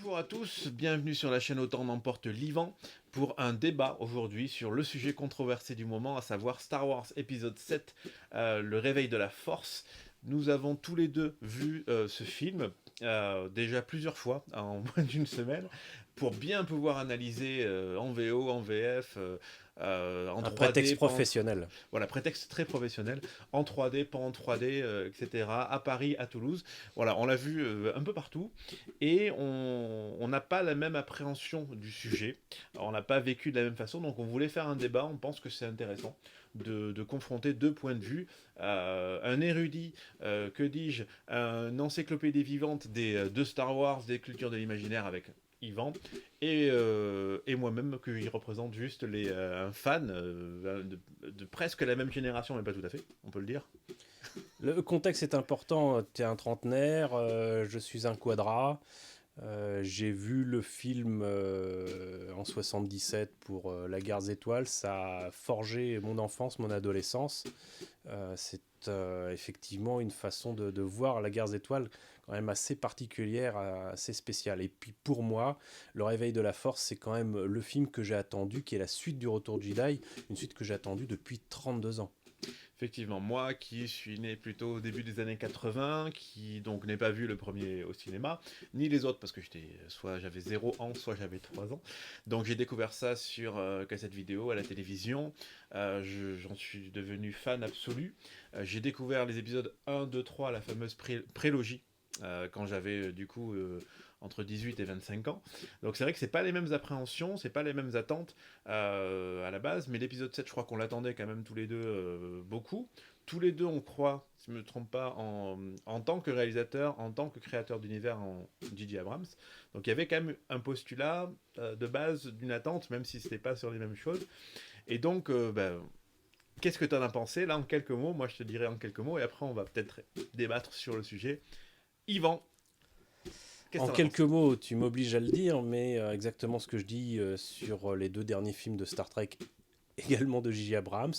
Bonjour à tous, bienvenue sur la chaîne Autant n'emporte l'Ivan pour un débat aujourd'hui sur le sujet controversé du moment, à savoir Star Wars épisode 7, le réveil de la force. Nous avons tous les deux vu ce film déjà plusieurs fois en moins d'une semaine pour bien pouvoir analyser en VO, en VF, en Un 3D, prétexte pas en professionnel. voilà, prétexte très professionnel, en 3D, pas en 3D, etc., à Paris, à Toulouse. Voilà, on l'a vu un peu partout, et on n'a pas la même appréhension du sujet, on n'a pas vécu de la même façon, donc on voulait faire un débat, on pense que c'est intéressant de confronter deux points de vue, un érudit, que dis-je, une encyclopédie vivante de Star Wars, des cultures de l'imaginaire avec Yvan, et moi-même qui représente juste un fan de presque la même génération, mais pas tout à fait, on peut le dire. Le contexte est important. Tu es un trentenaire, je suis un quadra. J'ai vu le film en 77 pour La Guerre des Étoiles. Ça a forgé mon enfance, mon adolescence. C'est effectivement une façon de voir La Guerre des Étoiles quand même assez particulière, assez spéciale. Et puis pour moi, Le Réveil de la Force, c'est quand même le film que j'ai attendu, qui est la suite du Retour de Jedi, une suite que j'ai attendue depuis 32 ans. Effectivement, moi qui suis né plutôt au début des années 80, qui donc n'ai pas vu le premier au cinéma, ni les autres parce que soit j'avais 0 ans, soit j'avais 3 ans. Donc j'ai découvert ça sur cassette vidéo à la télévision. J'en suis devenu fan absolu. J'ai découvert les épisodes 1, 2, 3, la fameuse prélogie, quand j'avais du coup entre 18 et 25 ans. Donc c'est vrai que c'est pas les mêmes appréhensions, c'est pas les mêmes attentes à la base, mais l'épisode 7, je crois qu'on l'attendait quand même tous les deux beaucoup. Tous les deux, on croit, si je ne me trompe pas, en tant que réalisateur, en tant que créateur d'univers en J.J. Abrams. Donc il y avait quand même un postulat de base d'une attente, même si ce n'était pas sur les mêmes choses. Et donc, qu'est-ce que tu en as pensé là en quelques mots? Moi, je te dirai en quelques mots, et après, on va peut-être débattre sur le sujet. Yvan, qu'est-ce que En tu en as quelques pensé? mots, tu m'obliges à le dire, mais exactement ce que je dis sur les deux derniers films de Star Trek, également de J.J. Abrams.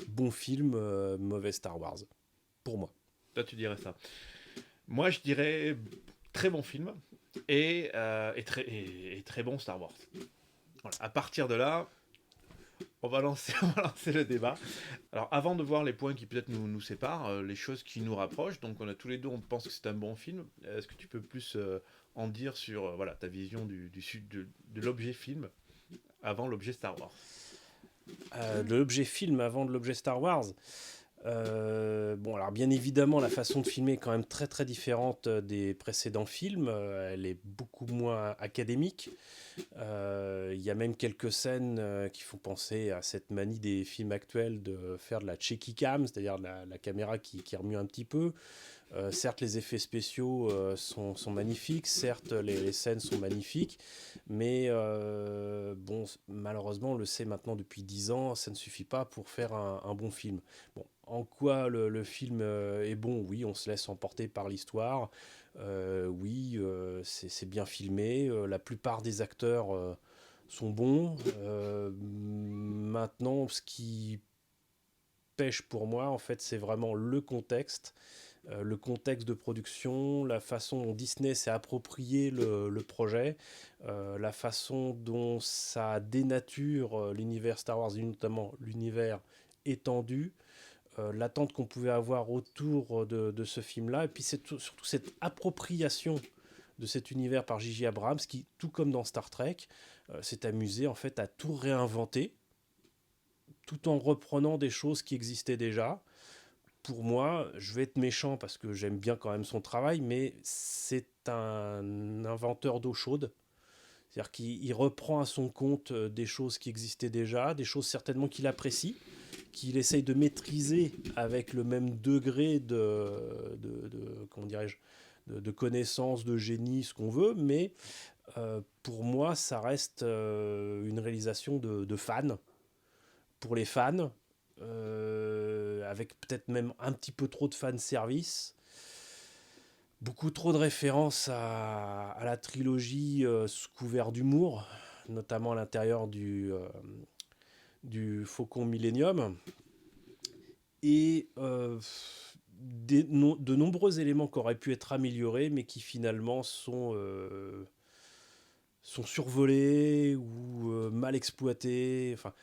Bon film, mauvais Star Wars, pour moi. Toi, tu dirais ça. Moi, je dirais très bon film et très bon Star Wars. Voilà. À partir de là, on va lancer le débat. Alors, avant de voir les points qui peut-être nous séparent, les choses qui nous rapprochent, donc on a tous les deux, on pense que c'est un bon film. Est-ce que tu peux plus en dire sur voilà, ta vision de l'objet film avant l'objet Star Wars? De l'objet film avant de l'objet Star Wars. Bon, alors bien évidemment, la façon de filmer est quand même très très différente des précédents films. Elle est beaucoup moins académique. Il y a même quelques scènes qui font penser à cette manie des films actuels de faire de la shaky cam, c'est-à-dire la caméra qui remue un petit peu. Certes, les effets spéciaux sont magnifiques, certes, les scènes sont magnifiques, mais bon, malheureusement, on le sait maintenant depuis 10 ans, ça ne suffit pas pour faire un bon film. Bon, en quoi le film est bon? Oui, on se laisse emporter par l'histoire. Oui, c'est bien filmé. La plupart des acteurs sont bons. Maintenant, ce qui pêche pour moi, en fait, c'est vraiment le contexte de production, la façon dont Disney s'est approprié le projet, la façon dont ça dénature l'univers Star Wars, et notamment l'univers étendu, l'attente qu'on pouvait avoir autour de ce film-là, et puis c'est surtout cette appropriation de cet univers par J.J. Abrams, qui, tout comme dans Star Trek, s'est amusé en fait à tout réinventer, tout en reprenant des choses qui existaient déjà. Pour moi, je vais être méchant parce que j'aime bien quand même son travail, mais c'est un inventeur d'eau chaude. C'est-à-dire qu'il reprend à son compte des choses qui existaient déjà, des choses certainement qu'il apprécie, qu'il essaye de maîtriser avec le même degré comment dirais-je, de connaissance, de génie, ce qu'on veut, mais pour moi, ça reste une réalisation de fans, pour les fans, avec peut-être même un petit peu trop de fan service, beaucoup trop de références à la trilogie sous couvert d'humour, notamment à l'intérieur du Faucon Millennium, et de nombreux éléments qui auraient pu être améliorés, mais qui finalement sont sont survolés ou mal exploités. Enfin,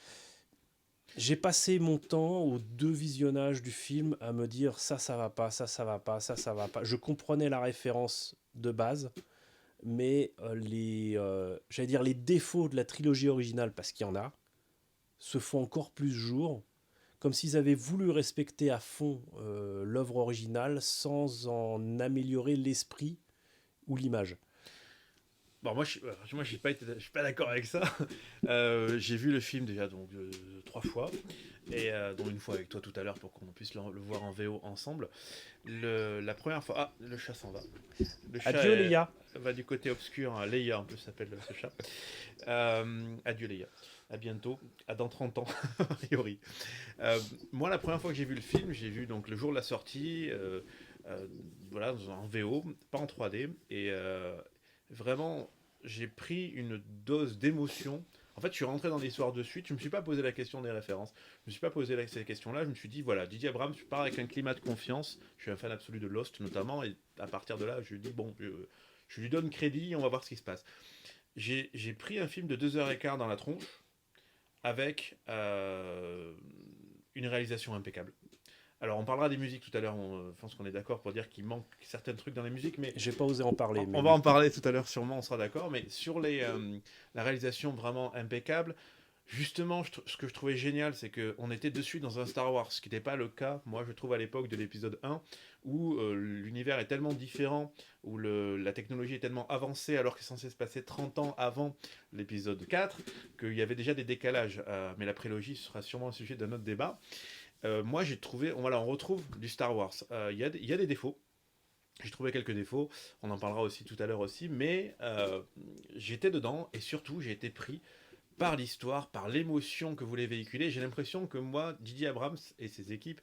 j'ai passé mon temps aux 2 visionnages du film à me dire ça va pas, ça va pas, ça va pas. Je comprenais la référence de base, mais j'allais dire les défauts de la trilogie originale, parce qu'il y en a, se font encore plus jour, comme s'ils avaient voulu respecter à fond l'œuvre originale sans en améliorer l'esprit ou l'image. Bon, moi je suis pas d'accord avec ça. J'ai vu le film déjà donc 3 fois, et dont une fois avec toi tout à l'heure pour qu'on puisse le voir en VO ensemble. La première fois, le chat s'en va. Le chat Adieu Léa. va du côté obscur, hein. Leia en plus s'appelle ce chat. Adieu Leia. À bientôt, à dans 30 ans, a priori. Moi, la première fois que j'ai vu le film, j'ai vu donc le jour de la sortie, voilà, en VO, pas en 3D, et vraiment, j'ai pris une dose d'émotion. En fait, je suis rentré dans l'histoire de suite. Je me suis pas posé la question des références. Je me suis pas posé ces questions-là. Je me suis dit, voilà, Didier Abrams, je pars avec un climat de confiance. Je suis un fan absolu de Lost, notamment. Et à partir de là, je dis, bon, je lui donne crédit. On va voir ce qui se passe. J'ai pris un film de 2h15 dans la tronche avec une réalisation impeccable. Alors, on parlera des musiques tout à l'heure. Je pense qu'on est d'accord pour dire qu'il manque certains trucs dans les musiques, mais J'ai pas osé en parler, mais on va oui. en parler tout à l'heure, sûrement, on sera d'accord. Mais sur la réalisation vraiment impeccable, justement, ce que je trouvais génial, c'est qu'on était dessus dans un Star Wars, ce qui n'était pas le cas, moi, je trouve, à l'époque de l'épisode 1, où l'univers est tellement différent, où la technologie est tellement avancée, alors que c'est censé se passer 30 ans avant l'épisode 4, qu'il y avait déjà des décalages. Mais la prélogie sera sûrement un sujet d'un autre débat. Moi, j'ai trouvé, on retrouve du Star Wars. Il y a des défauts. J'ai trouvé quelques défauts, on en parlera aussi tout à l'heure aussi, mais j'étais dedans et surtout j'ai été pris par l'histoire, par l'émotion que voulait véhiculer. J'ai l'impression que moi, Didier Abrams et ses équipes,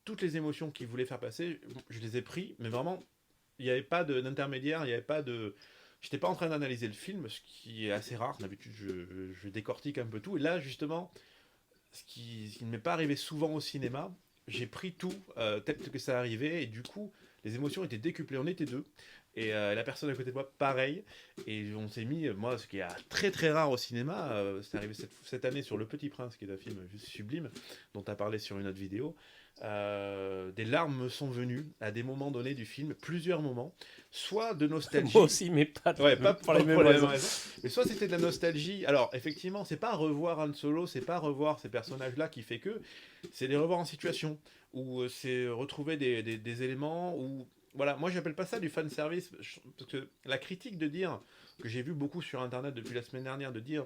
toutes les émotions qu'il voulait faire passer, je les ai pris, mais vraiment, il n'y avait pas d'intermédiaire, il n'y avait pas de... J'étais pas en train d'analyser le film, ce qui est assez rare. D'habitude, je décortique un peu tout. Et là, justement, ce qui ne m'est pas arrivé souvent au cinéma, j'ai pris tout tel que ça arrivait, et du coup, les émotions étaient décuplées. On était deux, et la personne à côté de moi, pareil. Et on s'est mis, moi, ce qui est très très rare au cinéma, c'est arrivé cette année sur Le Petit Prince, qui est un film juste sublime, dont tu as parlé sur une autre vidéo. Des larmes me sont venues à des moments donnés du film, plusieurs moments, soit de nostalgie. Moi aussi, mais pas Ouais, pas pour les mêmes pour les mêmes raisons. raisons. Mais soit c'était de la nostalgie. Alors, effectivement, c'est pas revoir Han Solo, c'est pas revoir ces personnages-là qui fait que. C'est les revoir en situation. Ou c'est retrouver des éléments. Ou. Voilà, moi j'appelle pas ça du fan service. Parce que la critique de dire, que j'ai vu beaucoup sur internet depuis la semaine dernière, de dire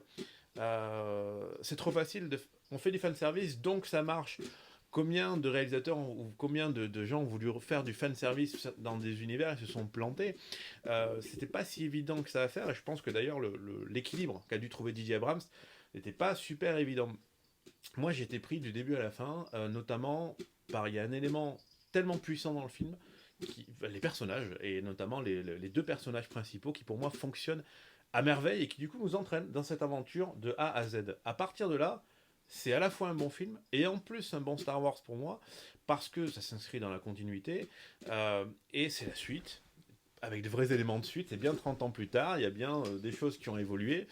c'est trop facile, on fait du fan service donc ça marche. Combien de réalisateurs ou combien de gens ont voulu faire du fan service dans des univers et se sont plantés. C'était pas si évident que ça à faire, et je pense que d'ailleurs l'équilibre qu'a dû trouver Didier Abrams n'était pas super évident. Moi j'ai été pris du début à la fin, notamment il y a un élément tellement puissant dans le film, les personnages, et notamment les deux personnages principaux qui pour moi fonctionnent à merveille et qui du coup nous entraînent dans cette aventure de A à Z. À partir de là, c'est à la fois un bon film et en plus un bon Star Wars pour moi, parce que ça s'inscrit dans la continuité, et c'est la suite, avec de vrais éléments de suite. C'est bien 30 ans plus tard, il y a bien des choses qui ont évolué,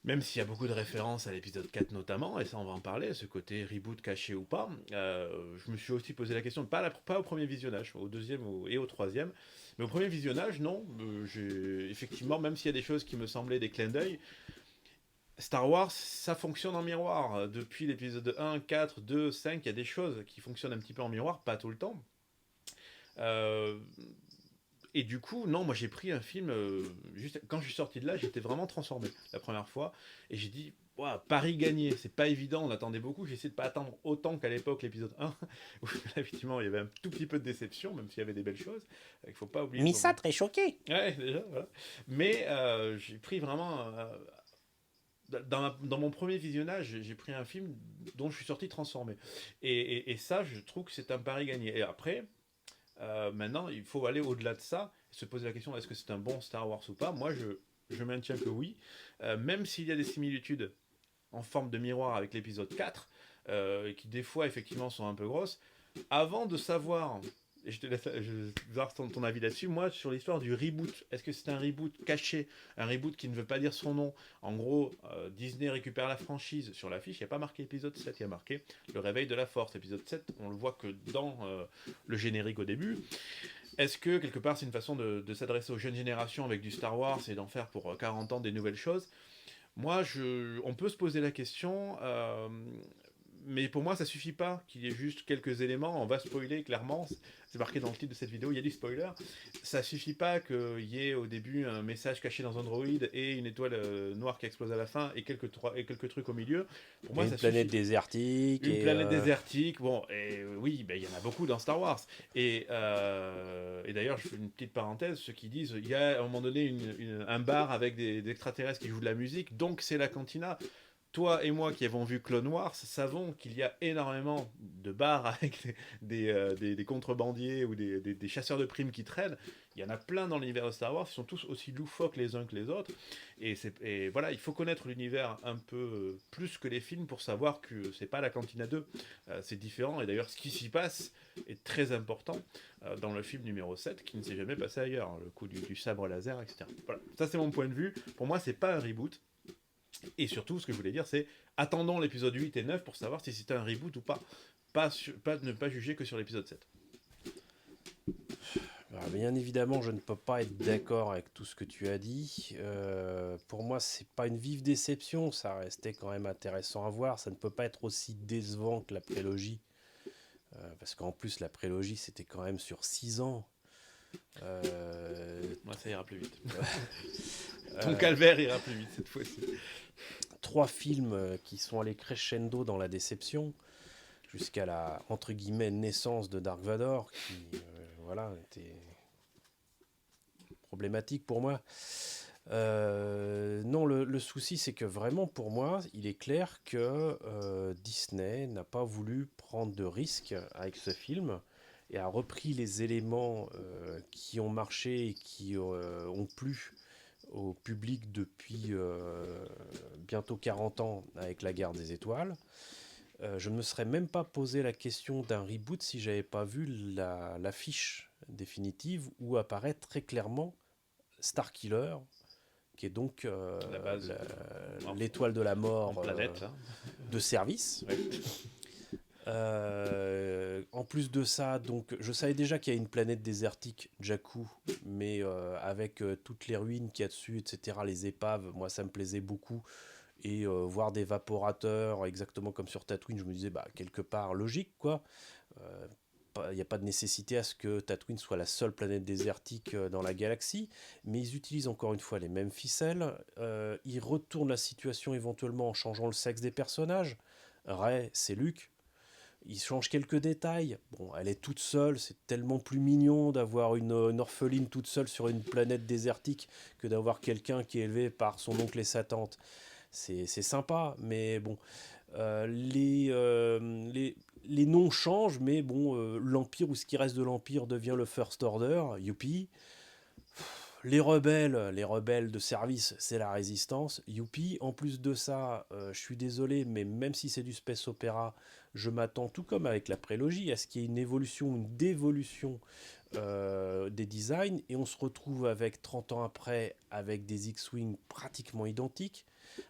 même s'il y a beaucoup de références à l'épisode 4 notamment, et ça on va en parler, ce côté reboot caché ou pas. Je me suis aussi posé la question, pas au premier visionnage, au deuxième et au troisième, mais au premier visionnage, non, effectivement, même s'il y a des choses qui me semblaient des clins d'œil, Star Wars, ça fonctionne en miroir. Depuis l'épisode 1, 4, 2, 5, il y a des choses qui fonctionnent un petit peu en miroir, pas tout le temps. Euh, et du coup, non, moi j'ai pris un film, juste quand je suis sorti de là, j'étais vraiment transformé la première fois. Et j'ai dit, ouah, Paris gagné, c'est pas évident, on attendait beaucoup. J'ai essayé de pas attendre autant qu'à l'époque l'épisode 1, où effectivement il y avait un tout petit peu de déception, même s'il y avait des belles choses. Il faut pas oublier. Missa très choqué. Ouais, déjà, voilà. Mais j'ai pris vraiment dans mon premier visionnage, j'ai pris un film dont je suis sorti transformé. Et ça, je trouve que c'est un pari gagné. Et après, maintenant, il faut aller au-delà de ça, se poser la question, est-ce que c'est un bon Star Wars ou pas. Moi, je maintiens que oui. Même s'il y a des similitudes en forme de miroir avec l'épisode 4, qui des fois, effectivement, sont un peu grosses, avant de savoir et je te laisse voir ton avis là-dessus. Moi, sur l'histoire du reboot, est-ce que c'est un reboot caché, un reboot qui ne veut pas dire son nom? En gros, Disney récupère la franchise. Sur l'affiche, il n'y a pas marqué épisode 7, il y a marqué Le Réveil de la Force. Épisode 7, on le voit que dans le générique au début. Est-ce que, quelque part, c'est une façon de s'adresser aux jeunes générations avec du Star Wars et d'en faire pour 40 ans des nouvelles choses? Moi, on peut se poser la question, mais pour moi, ça suffit pas qu'il y ait juste quelques éléments. On va spoiler clairement. C'est marqué dans le titre de cette vidéo, il y a du spoiler. Ça suffit pas qu'il y ait au début un message caché dans un droïde et une étoile noire qui explose à la fin et quelques trucs au milieu. Pour moi, une ça planète suffit. désertique. Une planète désertique, bon, et oui, ben, il y en a beaucoup dans Star Wars. Et d'ailleurs, je fais une petite parenthèse, ceux qui disent, il y a à un moment donné un bar avec des extraterrestres qui jouent de la musique, donc c'est la cantina. Toi et moi qui avons vu Clone Wars savons qu'il y a énormément de bars avec des contrebandiers ou des chasseurs de primes qui traînent. Il y en a plein dans l'univers de Star Wars, ils sont tous aussi loufoques les uns que les autres. Et voilà, il faut connaître l'univers un peu plus que les films pour savoir que c'est pas la cantina 2. C'est différent, et d'ailleurs ce qui s'y passe est très important dans le film numéro 7 qui ne s'est jamais passé ailleurs, hein, le coup du sabre laser, etc. Voilà, ça c'est mon point de vue. Pour moi, c'est pas un reboot. Et surtout, ce que je voulais dire, c'est attendons l'épisode 8 et 9 pour savoir si c'était un reboot ou pas. Ne pas juger que sur l'épisode 7. Alors, bien évidemment, je ne peux pas être d'accord avec tout ce que tu as dit. Pour moi, c'est pas une vive déception. Ça restait quand même intéressant à voir. Ça ne peut pas être aussi décevant que la prélogie. Parce qu'en plus, la prélogie, c'était quand même sur 6 ans. Moi, ça ira plus vite. Ton calvaire ira plus vite cette fois-ci. 3 films qui sont allés crescendo dans la déception, jusqu'à la, entre guillemets, naissance de Dark Vador, qui voilà, était problématique pour moi. Non, le souci, c'est que vraiment, pour moi, il est clair que Disney n'a pas voulu prendre de risques avec ce film et a repris les éléments qui ont marché et qui ont plu au public depuis bientôt 40 ans avec la Guerre des Étoiles. Je ne me serais même pas posé la question d'un reboot si j'avais pas vu l'affiche définitive où apparaît très clairement Starkiller, qui est donc l'étoile de la mort planète, de service. Ouais. En plus de ça, donc, je savais déjà qu'il y a une planète désertique, Jakku, mais avec toutes les ruines qu'il y a dessus, etc., les épaves, moi ça me plaisait beaucoup. Et voir des vaporateurs, exactement comme sur Tatooine, je me disais, bah, quelque part, logique, quoi. Il n'y a pas de nécessité à ce que Tatooine soit la seule planète désertique dans la galaxie, mais ils utilisent encore une fois les mêmes ficelles. Ils retournent la situation éventuellement en changeant le sexe des personnages. Rey, c'est Luke. Ils changent quelques détails. Bon, elle est toute seule, c'est tellement plus mignon d'avoir une orpheline toute seule sur une planète désertique que d'avoir quelqu'un qui est élevé par son oncle et sa tante. C'est sympa, mais bon, les noms changent, mais bon, l'Empire ou ce qui reste de l'Empire devient le First Order, youpi. Les rebelles de service, c'est la résistance, youpi. En plus de ça, je suis désolé, mais même si c'est du space opéra, je m'attends, tout comme avec la prélogie, à ce qu'il y ait une évolution, une dévolution des designs, et on se retrouve avec 30 ans après, avec des X-Wing pratiquement identiques,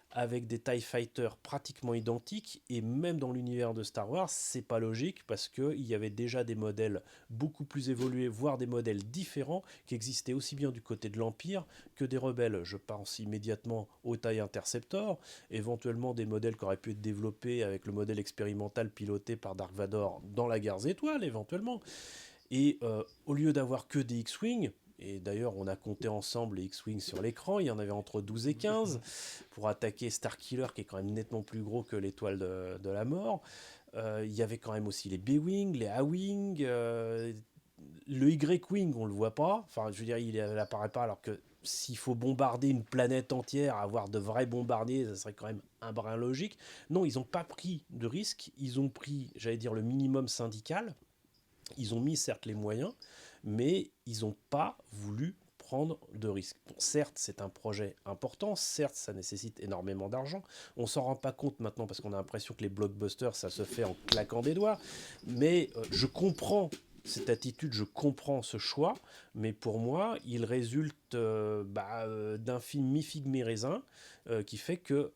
avec des TIE Fighters pratiquement identiques, et même dans l'univers de Star Wars, c'est pas logique parce qu'il y avait déjà des modèles beaucoup plus évolués, voire des modèles différents qui existaient aussi bien du côté de l'Empire que des rebelles. Je pense immédiatement au TIE Interceptor, éventuellement des modèles qui auraient pu être développés avec le modèle expérimental piloté par Dark Vador dans la Guerre des Étoiles, éventuellement. Et au lieu d'avoir que des X-Wing, et d'ailleurs on a compté ensemble les X-Wing sur l'écran, il y en avait entre 12 et 15 pour attaquer Starkiller qui est quand même nettement plus gros que l'étoile de la mort. Il y avait quand même aussi les B-Wing, les A-Wing, le Y-Wing on le voit pas, enfin je veux dire il n'apparaît pas, alors que s'il faut bombarder une planète entière, avoir de vrais bombardiers, ça serait quand même un brin logique. Non, ils n'ont pas pris de risque, ils ont pris, j'allais dire, le minimum syndical. Ils ont mis certes les moyens, mais ils n'ont pas voulu prendre de risques. Bon, certes, c'est un projet important, certes, ça nécessite énormément d'argent. On ne s'en rend pas compte maintenant parce qu'on a l'impression que les blockbusters, ça se fait en claquant des doigts. Mais je comprends cette attitude, je comprends ce choix, mais pour moi, il résulte d'un film mi-figue mi-raisin qui fait que,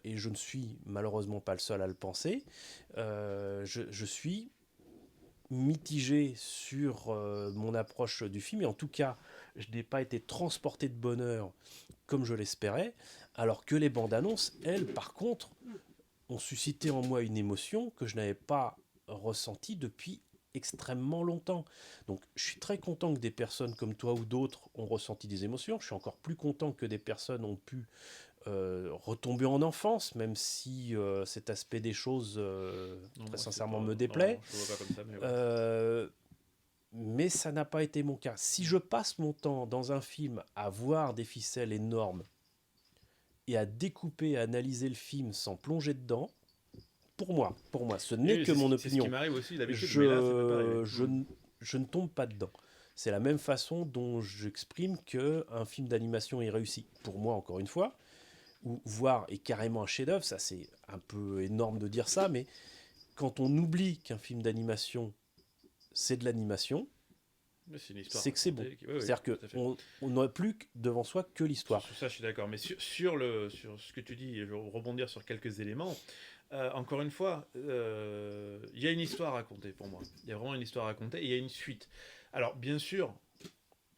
et je ne suis malheureusement pas le seul à le penser, je suis mitigé sur mon approche du film, et en tout cas, je n'ai pas été transporté de bonheur comme je l'espérais, alors que les bandes annonces, elles, par contre, ont suscité en moi une émotion que je n'avais pas ressentie depuis extrêmement longtemps. Donc je suis très content que des personnes comme toi ou d'autres ont ressenti des émotions. Je suis encore plus content que des personnes ont pu retomber en enfance, même si cet aspect des choses, Non, très moi, c'est sincèrement, pas... me Non, déplaît. je le vois pas comme ça, mais ouais. Mais ça n'a pas été mon cas. Si je passe mon temps dans un film à voir des ficelles énormes et à découper, à analyser le film sans plonger dedans, pour moi, ce n'est Oui, que mon c'est ce qui opinion. m'arrive aussi d'habitude, mais là, ça peut pas arriver. Je, je, je ne tombe pas dedans. C'est la même façon dont j'exprime qu'un film d'animation est réussi. Pour moi, encore une fois, ou voir est carrément un chef-d'œuvre, ça c'est un peu énorme de dire ça, mais quand on oublie qu'un film d'animation c'est de l'animation, Mais c'est une histoire c'est que c'est bon. racontée. Oui, oui, C'est-à-dire tout à fait. qu'on n'a plus devant soi que l'histoire. Sur ça, je suis d'accord. Mais sur ce que tu dis, je vais rebondir sur quelques éléments. Encore une fois, il y a une histoire à raconter pour moi. Il y a vraiment une histoire à raconter et il y a une suite. Alors, bien sûr,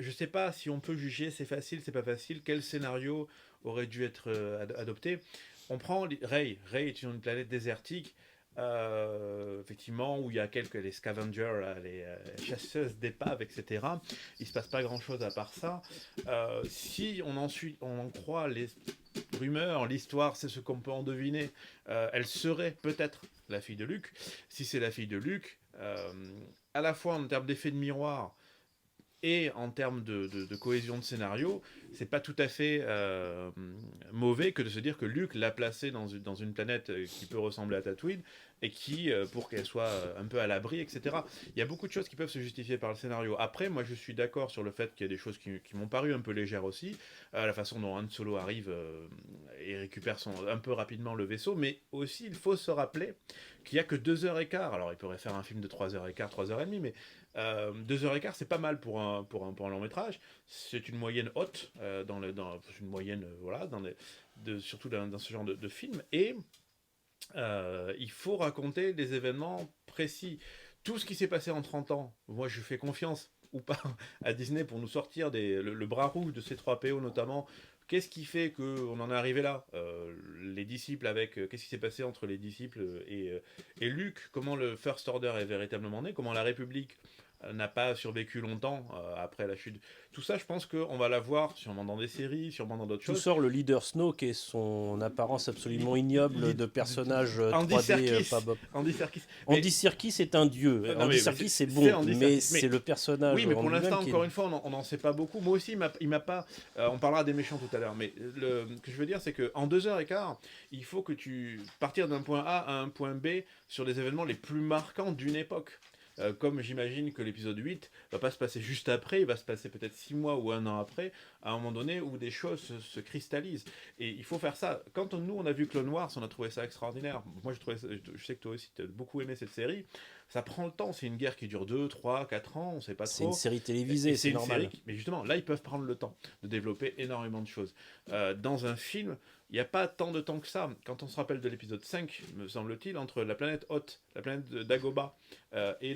je sais pas si on peut juger, c'est facile, c'est pas facile, quel scénario aurait dû être adopté. On prend Rey. Rey est une planète désertique, effectivement, où il y a les scavengers, là, les chasseuses d'épaves, etc. Il se passe pas grand chose à part ça. Si on en croit les rumeurs, l'histoire, c'est ce qu'on peut en deviner, elle serait peut-être la fille de Luke. Si c'est la fille de Luke, à la fois en termes d'effet de miroir, et en termes de cohésion de scénario, c'est pas tout à fait mauvais que de se dire que Luke l'a placé dans une planète qui peut ressembler à Tatooine et qui, pour qu'elle soit un peu à l'abri, etc. Il y a beaucoup de choses qui peuvent se justifier par le scénario. Après, moi je suis d'accord sur le fait qu'il y a des choses qui m'ont paru un peu légères aussi, la façon dont Han Solo arrive et récupère un peu rapidement le vaisseau, mais aussi il faut se rappeler qu'il y a que 2h15. Alors il pourrait faire un film de 3h15, 3h30, mais 2h15, c'est pas mal pour un long métrage. C'est une moyenne haute, une moyenne, voilà, surtout dans ce genre de film. Et il faut raconter des événements précis. Tout ce qui s'est passé en 30 ans, moi je fais confiance, ou pas, à Disney pour nous sortir le bras rouge de ces 3 PO notamment. Qu'est-ce qui fait qu'on en est arrivé là Les disciples qu'est-ce qui s'est passé entre les disciples et Luke? Comment le First Order est véritablement né? Comment la République n'a pas survécu longtemps après la chute? Tout ça, je pense qu'on va la voir sûrement dans des séries, sûrement dans d'autres Tout choses. sort le leader Snoke et son apparence absolument ignoble de personnage Andy 3D. Serkis. Andy Serkis. Andy Serkis est un dieu. Non, Andy Serkis c'est bon, mais c'est le personnage. Oui, mais pour en lui-même l'instant, qui est- encore une fois, on n'en sait pas beaucoup. Moi aussi, il m'a pas. On parlera des méchants tout à l'heure, mais ce que je veux dire, c'est qu'en 2h15, il faut que tu partir d'un point A à un point B sur les événements les plus marquants d'une époque. Comme j'imagine que l'épisode 8 va pas se passer juste après, il va se passer peut-être 6 mois ou 1 an après, à un moment donné où des choses se cristallisent. Et il faut faire ça. Quand nous, on a vu Clone Wars, on a trouvé ça extraordinaire. Moi, je sais que toi aussi, tu as beaucoup aimé cette série. Ça prend le temps, c'est une guerre qui dure 2, 3, 4 ans, on sait pas trop. C'est une série télévisée, c'est normal. Mais justement, là, ils peuvent prendre le temps de développer énormément de choses. Dans un film, il n'y a pas tant de temps que ça. Quand on se rappelle de l'épisode 5, me semble-t-il, entre la planète Hoth, la planète d'Agoba et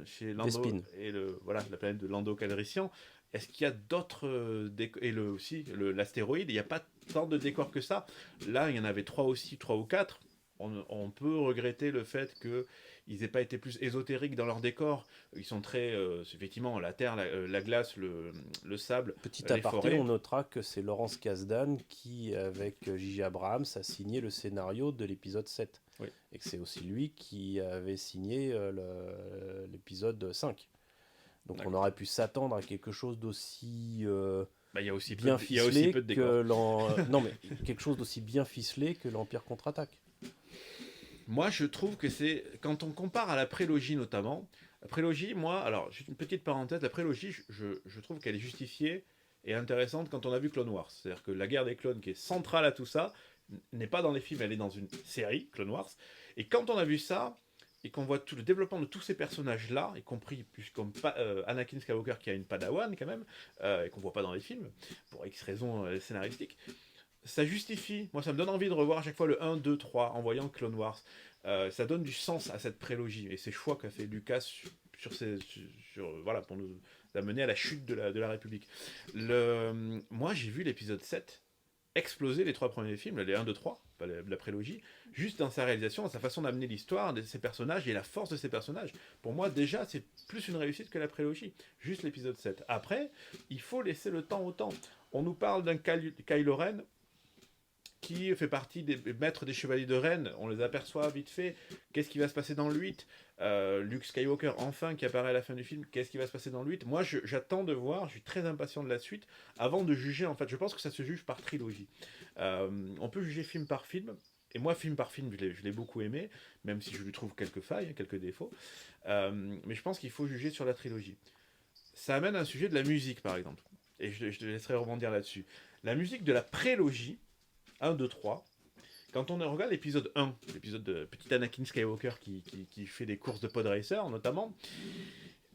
chez Lando, Bespin. et voilà, la planète de Lando Calrissian, est-ce qu'il y a d'autres et aussi l'astéroïde, il n'y a pas tant de décors que ça. Là, il y en avait 3 aussi, 3 ou 4. On peut regretter le fait qu'ils n'aient pas été plus ésotériques dans leur décor. Ils sont très, effectivement, la terre, la glace, le sable, Petit les aparté, forêts. on notera que c'est Laurence Kasdan qui, avec J.J. Abrams, a signé le scénario de l'épisode 7. Oui. Et que c'est aussi lui qui avait signé l'épisode 5. Donc on aurait pu s'attendre à quelque chose d'aussi Il y a aussi bien il y a aussi ficelé peu de que décors. non mais quelque chose d'aussi bien ficelé que l'Empire contre-attaque. Moi, je trouve que c'est quand on compare à la prélogie notamment. La prélogie, moi, alors juste une petite parenthèse, la prélogie, je trouve qu'elle est justifiée et intéressante quand on a vu Clone Wars. C'est-à-dire que la guerre des clones, qui est centrale à tout ça, n'est pas dans les films, elle est dans une série, Clone Wars. Et quand on a vu ça, et qu'on voit tout le développement de tous ces personnages-là, y compris comme Anakin Skywalker qui a une padawan quand même, et qu'on voit pas dans les films, pour X raisons scénaristiques, ça justifie, moi ça me donne envie de revoir à chaque fois le 1, 2, 3 en voyant Clone Wars. Ça donne du sens à cette prélogie et ces choix qu'a fait Lucas voilà, pour nous amener à la chute de la République. Moi j'ai vu l'épisode 7 exploser les 3 premiers films, les 1, 2, 3, pas la prélogie, juste dans sa réalisation, dans sa façon d'amener l'histoire de ses personnages et la force de ses personnages. Pour moi, déjà, c'est plus une réussite que la prélogie, juste l'épisode 7. Après, il faut laisser le temps au temps. On nous parle d'un Kylo Ren qui fait partie des maîtres des chevaliers de Ren, on les aperçoit vite fait. Qu'est-ce qui va se passer dans le 8 ? Luke Skywalker, enfin, qui apparaît à la fin du film, qu'est-ce qui va se passer dans le 8 ? Moi, j'attends de voir, je suis très impatient de la suite, avant de juger, en fait. Je pense que ça se juge par trilogie. On peut juger film par film, et moi, film par film, je l'ai beaucoup aimé, même si je lui trouve quelques failles, quelques défauts. Mais je pense qu'il faut juger sur la trilogie. Ça amène à un sujet de la musique, par exemple. Et je te laisserai rebondir là-dessus. La musique de la prélogie, 1, 2, 3. Quand on regarde l'épisode 1, l'épisode de petit Anakin Skywalker qui fait des courses de pod racer notamment,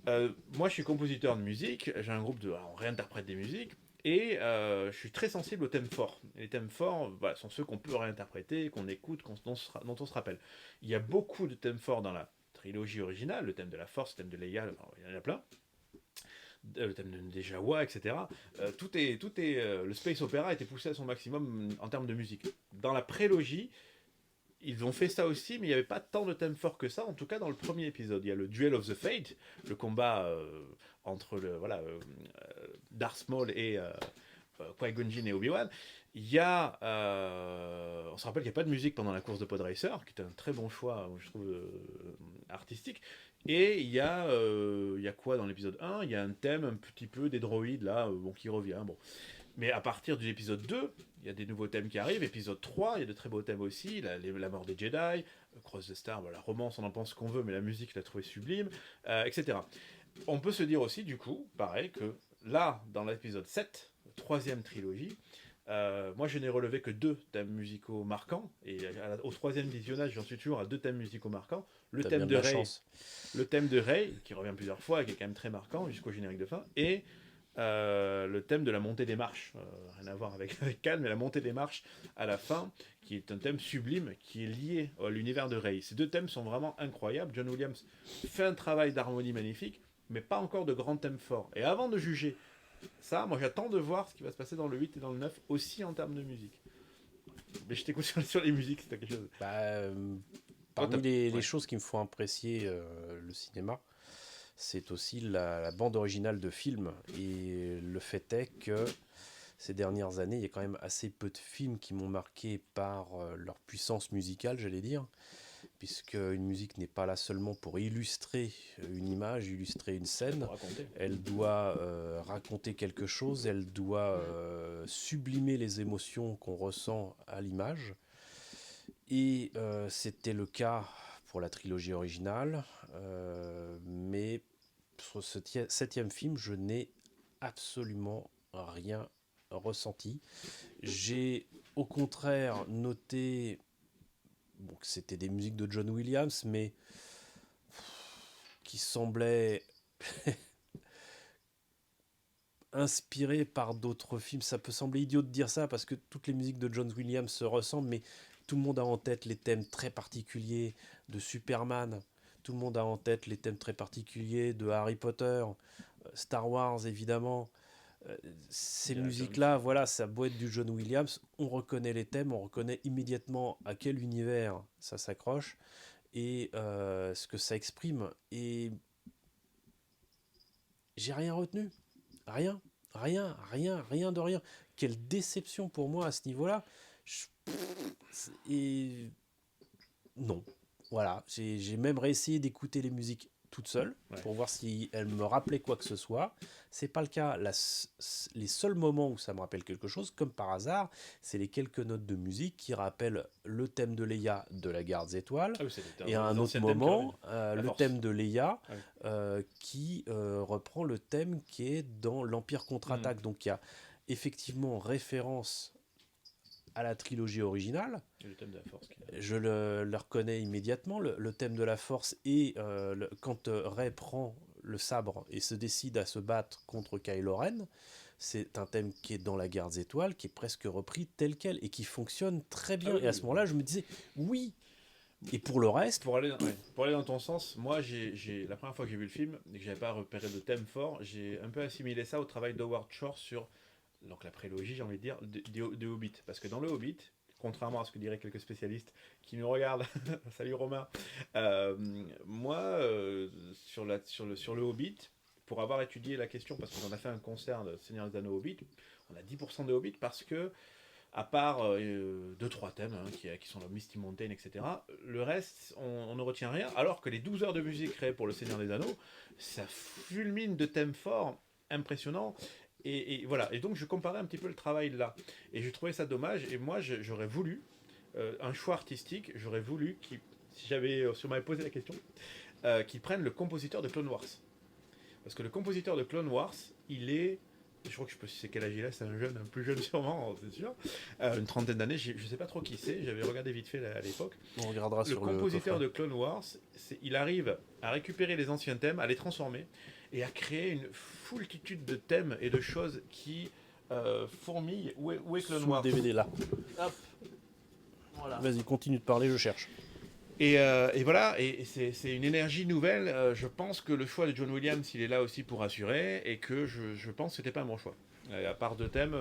moi je suis compositeur de musique, j'ai un groupe on réinterprète des musiques, et je suis très sensible aux thèmes forts. Et les thèmes forts sont ceux qu'on peut réinterpréter, qu'on écoute, dont on se rappelle. Il y a beaucoup de thèmes forts dans la trilogie originale, le thème de la Force, le thème de Leia, il y en a plein. Le thème des Jawa, etc. Le space opéra a été poussé à son maximum en termes de musique. Dans la prélogie, ils ont fait ça aussi, mais il n'y avait pas tant de thèmes forts que ça, en tout cas dans le premier épisode. Il y a le Duel of the Fate, le combat entre Darth Maul et Qui-Gon Jinn et Obi-Wan. Il y a, on se rappelle qu'il n'y a pas de musique pendant la course de Pod Racer, qui est un très bon choix, je trouve, artistique. Et il y a quoi dans l'épisode 1 ? Il y a un thème un petit peu des droïdes là, qui revient. Bon. Mais à partir de l'épisode 2, il y a des nouveaux thèmes qui arrivent. Épisode 3, il y a de très beaux thèmes aussi. La mort des Jedi, Cross the Star, la romance, on en pense ce qu'on veut, mais la musique, je l'ai trouvée sublime, etc. On peut se dire aussi, du coup, pareil, que là, dans l'épisode 7, troisième trilogie, moi je n'ai relevé que 2 thèmes musicaux marquants, et au 3e visionnage j'en suis toujours à 2 thèmes musicaux marquants. Le thème de Rey, qui revient plusieurs fois et qui est quand même très marquant jusqu'au générique de fin, et le thème de la montée des marches, rien à voir avec Khan, mais la montée des marches à la fin, qui est un thème sublime, qui est lié à l'univers de Rey. Ces 2 thèmes sont vraiment incroyables. John Williams fait un travail d'harmonie magnifique, mais pas encore de grands thèmes forts. Et avant de juger ça, moi j'attends de voir ce qui va se passer dans le 8 et dans le 9, aussi en termes de musique. Mais je t'écoute sur les musiques, c'était quelque chose. Parmi les choses qui me font apprécier le cinéma, c'est aussi la bande originale de films. Et le fait est que ces dernières années, il y a quand même assez peu de films qui m'ont marqué par leur puissance musicale, j'allais dire. Puisque une musique n'est pas là seulement pour illustrer une image, illustrer une scène. Elle doit raconter quelque chose, elle doit sublimer les émotions qu'on ressent à l'image. Et c'était le cas pour la trilogie originale, mais sur ce 7e film, je n'ai absolument rien ressenti. J'ai au contraire noté que c'était des musiques de John Williams, mais qui semblaient inspirées par d'autres films. Ça peut sembler idiot de dire ça, parce que toutes les musiques de John Williams se ressemblent, mais tout le monde a en tête les thèmes très particuliers de Superman, tout le monde a en tête les thèmes très particuliers de Harry Potter, Star Wars évidemment. Ces musiques-là, voilà, ça doit être du John Williams. On reconnaît les thèmes, on reconnaît immédiatement à quel univers ça s'accroche et ce que ça exprime. Et j'ai rien retenu. Rien de rien. Quelle déception pour moi à ce niveau-là. Et non. Voilà, j'ai même réessayé d'écouter les musiques toute seule pour voir si elles me rappelaient quoi que ce soit. C'est pas le cas. Les seuls moments où ça me rappelle quelque chose, comme par hasard, c'est les quelques notes de musique qui rappellent le thème de Leia de la Garde des Étoiles, et à un autre moment le thème de Leia qui reprend le thème qui est dans l'Empire contre-attaque. Donc il y a effectivement référence à la trilogie originale. Et le thème de la force. Je le reconnais immédiatement. Le thème de la force et quand Rey prend le sabre et se décide à se battre contre Kylo Ren, c'est un thème qui est dans la Guerre des Étoiles, qui est presque repris tel quel et qui fonctionne très bien. Ah oui, et à ce moment-là, je me disais, oui. Et pour le reste... Pour aller dans ton sens, moi, la première fois que j'ai vu le film, et que j'avais pas repéré de thème fort, j'ai un peu assimilé ça au travail d'Howard Shore sur donc, la prélogie, j'ai envie de dire, de Hobbit. Parce que dans le Hobbit, contrairement à ce que diraient quelques spécialistes qui nous regardent, salut Romain, moi, sur le Hobbit, pour avoir étudié la question, parce qu'on a fait un concert de Seigneur des Anneaux Hobbit, on a 10% de Hobbit parce que, à part 2-3 thèmes qui sont le Misty Mountain, etc., le reste, on ne retient rien, alors que les 12 heures de musique créées pour le Seigneur des Anneaux, ça fulmine de thèmes forts, impressionnants. Et voilà, et donc je comparais un petit peu le travail là, et je trouvais ça dommage, et moi j'aurais voulu, un choix artistique, j'aurais voulu, si on m'avait posé la question, qu'ils prennent le compositeur de Clone Wars. Parce que le compositeur de Clone Wars, il est, je crois que je sais pas si c'est quel âge il a, c'est un jeune, un plus jeune sûrement, c'est sûr, une trentaine d'années, je sais pas trop qui c'est, j'avais regardé vite fait à l'époque. On regardera le sur compositeur de Clone Wars, il arrive à récupérer les anciens thèmes, à les transformer, et à créer une foultitude de thèmes et de choses qui fourmillent. Où est Clone Sous Wars? le DVD là. Hop. Voilà. Vas-y, continue de parler, je cherche. Et voilà, et c'est une énergie nouvelle. Je pense que le choix de John Williams, il est là aussi pour assurer, et que je pense que c'était pas un bon choix. À part deux thèmes,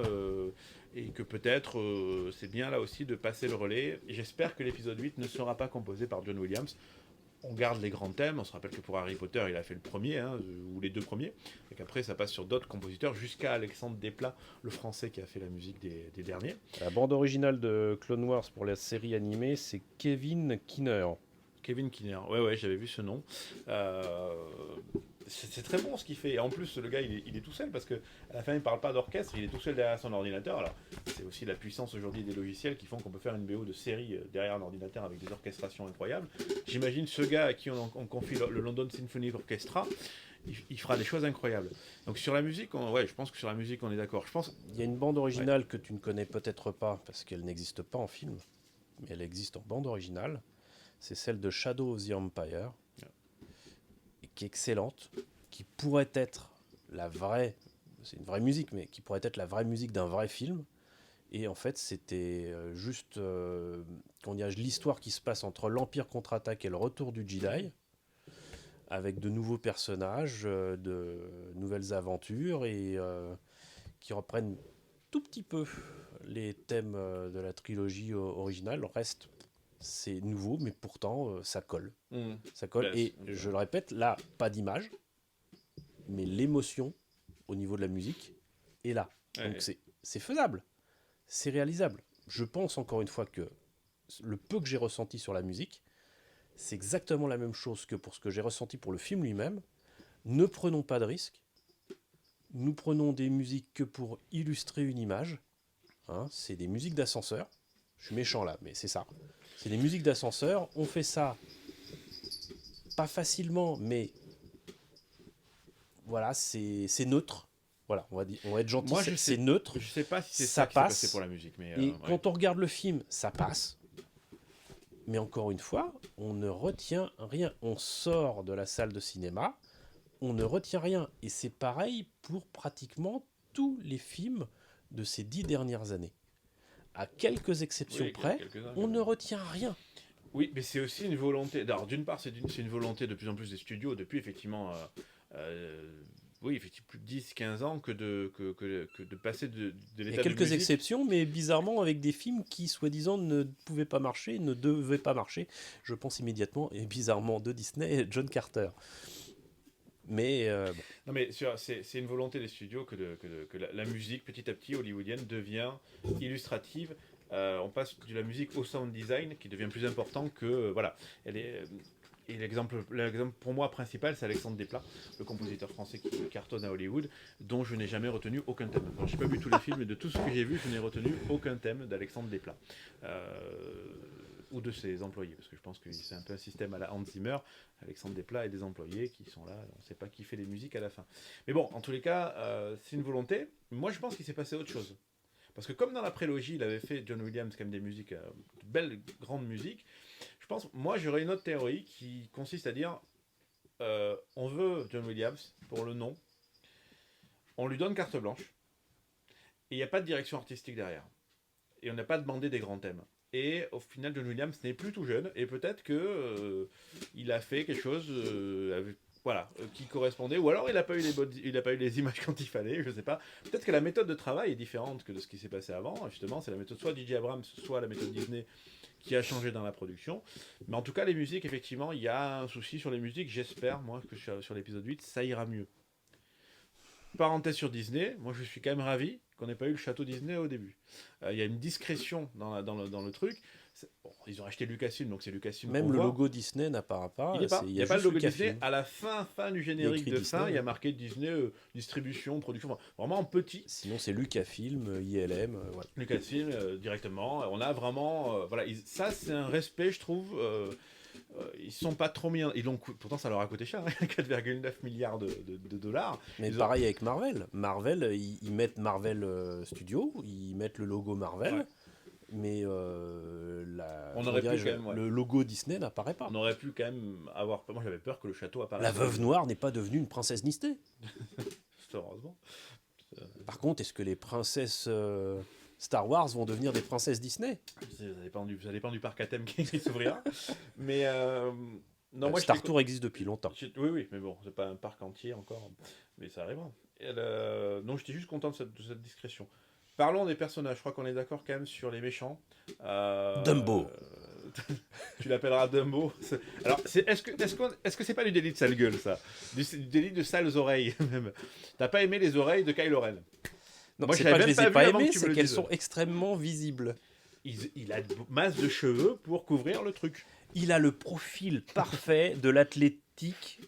et que peut-être c'est bien là aussi de passer le relais. Et j'espère que l'épisode 8 ne sera pas composé par John Williams. On garde les grands thèmes, on se rappelle que pour Harry Potter, il a fait le premier, ou les deux premiers, et qu'après ça passe sur d'autres compositeurs, jusqu'à Alexandre Desplat, le français qui a fait la musique des derniers. La bande originale de Clone Wars pour la série animée, c'est Kevin Kinner. Kevin Kinner, ouais, j'avais vu ce nom. C'est très bon ce qu'il fait. Et en plus, le gars, il est tout seul parce que à la fin, il parle pas d'orchestre, il est tout seul derrière son ordinateur. Alors, c'est aussi la puissance aujourd'hui des logiciels qui font qu'on peut faire une BO de série derrière un ordinateur avec des orchestrations incroyables. J'imagine ce gars à qui on confie le London Symphony Orchestra, il fera des choses incroyables. Donc sur la musique, je pense que sur la musique, on est d'accord. Il y a une bande originale que tu ne connais peut-être pas parce qu'elle n'existe pas en film, mais elle existe en bande originale. C'est celle de Shadow of the Empire, qui est excellente, qui pourrait être c'est une vraie musique, mais qui pourrait être la vraie musique d'un vrai film. Et en fait, c'était juste l'histoire qui se passe entre l'Empire contre-attaque et le retour du Jedi, avec de nouveaux personnages, de nouvelles aventures, et qui reprennent tout petit peu les thèmes de la trilogie originale. Le reste, c'est nouveau, mais pourtant, ça colle. Ça colle. Et je le répète, là, pas d'image, mais l'émotion au niveau de la musique est là. Donc c'est faisable, c'est réalisable. Je pense encore une fois que le peu que j'ai ressenti sur la musique, c'est exactement la même chose que pour ce que j'ai ressenti pour le film lui-même. Ne prenons pas de risques. Nous prenons des musiques que pour illustrer une image. C'est des musiques d'ascenseur. Je suis méchant là, mais c'est ça. C'est des musiques d'ascenseur. On fait ça pas facilement, mais voilà, c'est neutre. Voilà, on va être gentil. Moi, c'est neutre. Je sais pas si c'est ça qui s'est passe. passé pour la musique, mais et quand on regarde le film, ça passe. Mais encore une fois, on ne retient rien. On sort de la salle de cinéma, on ne retient rien. Et c'est pareil pour pratiquement tous les films de ces 10 dernières années. À quelques exceptions près, on ne retient rien. Oui, mais c'est aussi une volonté. Alors, d'une part, c'est une volonté de plus en plus des studios, depuis effectivement, effectivement plus de 10-15 ans, que de passer de l'état de musique. Il y a quelques exceptions, mais bizarrement avec des films qui, soi-disant, ne pouvaient pas marcher, ne devaient pas marcher. Je pense immédiatement, et bizarrement, de Disney et John Carter. Mais bon. Non, mais c'est une volonté des studios que la musique, petit à petit, hollywoodienne, devient illustrative. On passe de la musique au sound design qui devient plus important que voilà. Et l'exemple pour moi principal, c'est Alexandre Desplat, le compositeur français qui cartonne à Hollywood, dont je n'ai jamais retenu aucun thème. Je n'ai pas vu tous les films, mais de tout ce que j'ai vu, je n'ai retenu aucun thème d'Alexandre Desplat. Ou de ses employés, parce que je pense que c'est un peu un système à la Hans Zimmer. Alexandre Desplat et des employés qui sont là, on ne sait pas qui fait les musiques à la fin. Mais bon, en tous les cas, c'est une volonté. Moi, je pense qu'il s'est passé autre chose. Parce que comme dans la prélogie, il avait fait, John Williams, quand même des musiques, de belles, grandes musiques, je pense, moi j'aurais une autre théorie qui consiste à dire, on veut John Williams pour le nom, on lui donne carte blanche, et il n'y a pas de direction artistique derrière. Et on n'a pas demandé des grands thèmes. Et au final, John Williams n'est plus tout jeune, et peut-être que il a fait quelque chose qui correspondait, ou alors il n'a pas, pas eu les images quand il fallait, je sais pas. Peut-être que la méthode de travail est différente que de ce qui s'est passé avant, justement, c'est la méthode soit DJ Abrams, soit la méthode Disney qui a changé dans la production. Mais en tout cas, les musiques, effectivement, il y a un souci sur les musiques, j'espère, moi, que sur l'épisode 8, ça ira mieux. Parenthèse sur Disney, moi je suis quand même ravi qu'on n'ait pas eu le château Disney au début. Il y a une discrétion dans le truc. Bon, ils ont acheté Lucasfilm, donc c'est Lucasfilm. Même le logo Disney n'apparaît pas. Il n'y a pas le logo Disney. À la fin du générique de fin, il y a marqué Disney, distribution, production, vraiment en petit. Sinon c'est Lucasfilm, ILM. Voilà. Lucasfilm, directement. On a vraiment... ça c'est un respect, je trouve... ils sont pas trop mis. Pourtant, ça leur a coûté cher, 4,9 milliards de dollars. Mais pareil avec Marvel. Marvel, ils mettent Marvel Studios, ils mettent le logo Marvel, ouais. Mais le logo Disney n'apparaît pas. On aurait pu quand même avoir. Moi, j'avais peur que le château apparaisse. La Veuve Noire n'est pas devenue une princesse Disney. Heureusement. Par contre, est-ce que les princesses Star Wars vont devenir des princesses Disney? Ça dépend du parc à thème qui s'ouvrira. Mais non, moi, Star Tour existe depuis longtemps. Oui, mais bon, c'est pas un parc entier encore, mais ça arrivera. Non, j'étais juste content de cette discrétion. Parlons des personnages. Je crois qu'on est d'accord quand même sur les méchants. Dumbo. Tu l'appelleras Dumbo. Alors, est-ce que c'est pas du délit de sale gueule, ça? Du délit de sales oreilles, même. T'as pas aimé les oreilles de Kylo Ren? Non, moi, c'est pas que je les ai pas aimées, c'est qu'elles sont extrêmement visibles. Il a une masse de cheveux pour couvrir le truc. Il a le profil parfait de l'athlétique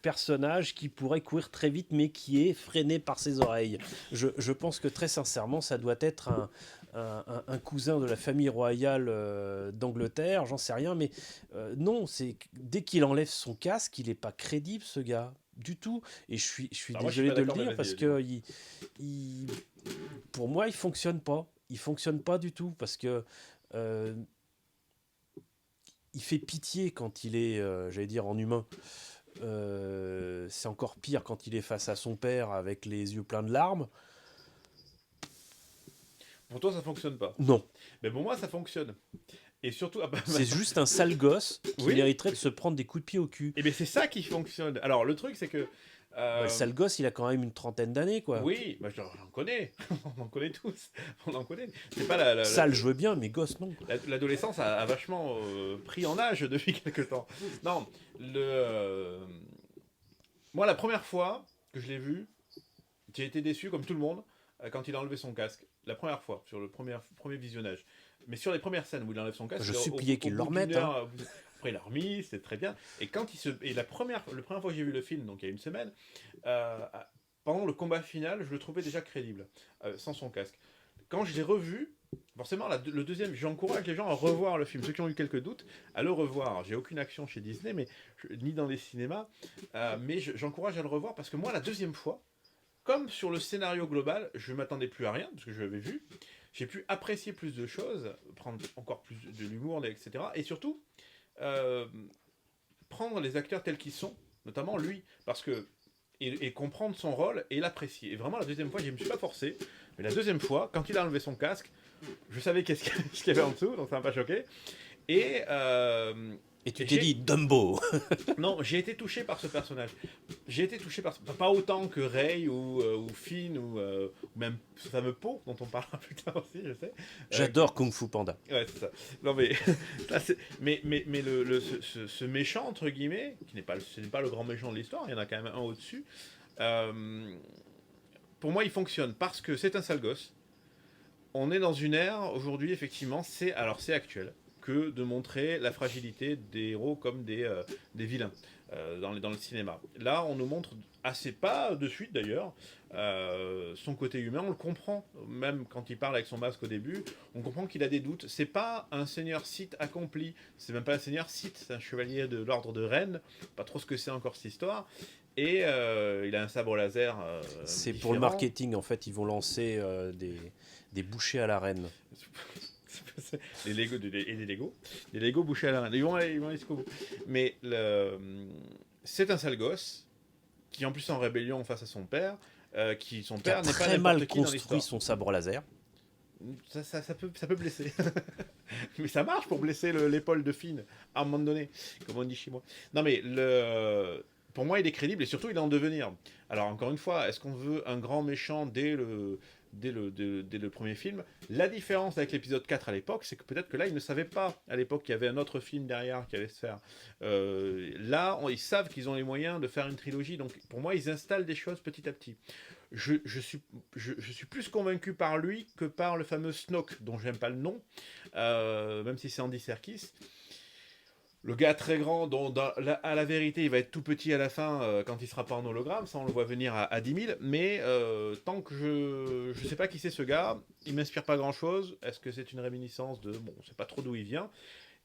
personnage qui pourrait courir très vite mais qui est freiné par ses oreilles. Je pense que très sincèrement, ça doit être un cousin de la famille royale d'Angleterre, j'en sais rien, mais non, c'est dès qu'il enlève son casque, il n'est pas crédible, ce gars. Du tout. Et je suis désolé de le dire parce que pour moi, il fonctionne pas. Il fonctionne pas du tout parce que il fait pitié quand il est, j'allais dire, en humain. C'est encore pire quand il est face à son père avec les yeux pleins de larmes. Pour toi, ça fonctionne pas? Non. Mais pour moi, ça fonctionne. Et surtout, c'est juste un sale gosse qui mériterait de se prendre des coups de pied au cul. Et bien c'est ça qui fonctionne. Alors le truc c'est que le sale gosse, il a quand même une trentaine d'années, quoi. Oui, j'en connais. On en connaît tous. On en connaît. C'est pas sale, je veux bien, mais gosse, non. L'adolescence a vachement pris en âge depuis quelques temps. Non, moi la première fois que je l'ai vu, j'ai été déçu comme tout le monde quand il a enlevé son casque. La première fois, sur le premier visionnage. Mais sur les premières scènes où il enlève son casque, je suppliais qu'il le remette. Hein. Après, il l'a remis, c'est très bien. Et quand la première fois que j'ai vu le film, donc il y a une semaine, pendant le combat final, je le trouvais déjà crédible, sans son casque. Quand je l'ai revu, forcément, le deuxième, j'encourage les gens à revoir le film. Ceux qui ont eu quelques doutes, à le revoir. J'ai aucune action chez Disney, ni dans les cinémas, mais j'encourage à le revoir parce que moi, la deuxième fois, comme sur le scénario global, je ne m'attendais plus à rien, parce que je l'avais vu. J'ai pu apprécier plus de choses, prendre encore plus de l'humour, etc. Et surtout, prendre les acteurs tels qu'ils sont, notamment lui, parce que et comprendre son rôle et l'apprécier. Et vraiment, la deuxième fois, je ne me suis pas forcé, mais la deuxième fois, quand il a enlevé son casque, je savais ce qu'il y avait en dessous, donc ça m'a pas choqué. Et tu t'es dit Dumbo. Non, j'ai été touché par ce personnage. J'ai été touché par pas autant que Rey ou Finn ou même ce fameux Po dont on parlera plus tard aussi, je sais. J'adore Kung Fu Panda. Ouais, c'est ça. Non mais ce méchant entre guillemets, ce n'est pas le grand méchant de l'histoire, il y en a quand même un au-dessus. Pour moi, il fonctionne parce que c'est un sale gosse. On est dans une ère aujourd'hui, effectivement, c'est actuel. Que de montrer la fragilité des héros comme des vilains dans le cinéma. Là, on nous montre assez pas de suite d'ailleurs son côté humain. On le comprend, même quand il parle avec son masque au début, on comprend qu'il a des doutes. C'est pas un seigneur Sith accompli, c'est même pas un seigneur Sith, c'est un chevalier de l'ordre de Rennes, pas trop ce que c'est encore cette histoire. Et il a un sabre laser C'est pour le différent. marketing, en fait, ils vont lancer des bouchées à la reine. Les Lego et des Lego. Des Lego bouchés à la reine. Ils vont aller jusqu'au bout. Mais c'est un sale gosse qui en plus est en rébellion face à son père. Son Qui a père n'est pas très mal n'importe qui dans construit l'histoire. son sabre laser. Ça peut blesser. Mais ça marche pour blesser l'épaule de Finn à un moment donné, comme on dit chez moi. Non mais pour moi il est crédible et surtout il est en devenir. Alors encore une fois, est-ce qu'on veut un grand méchant dès le premier film? La différence avec l'épisode 4 à l'époque, c'est que peut-être que là ils ne savaient pas à l'époque qu'il y avait un autre film derrière qui allait se faire. Là ils savent qu'ils ont les moyens de faire une trilogie, donc pour moi ils installent des choses petit à petit. Je suis plus convaincu par lui que par le fameux Snoke, dont j'aime pas le nom, même si c'est Andy Serkis. Le gars très grand, dont à la vérité il va être tout petit à la fin quand il sera pas en hologramme, ça on le voit venir à 10 000, mais tant que je sais pas qui c'est ce gars, il m'inspire pas grand chose. Est-ce que c'est une réminiscence de. Bon, on sait pas trop d'où il vient.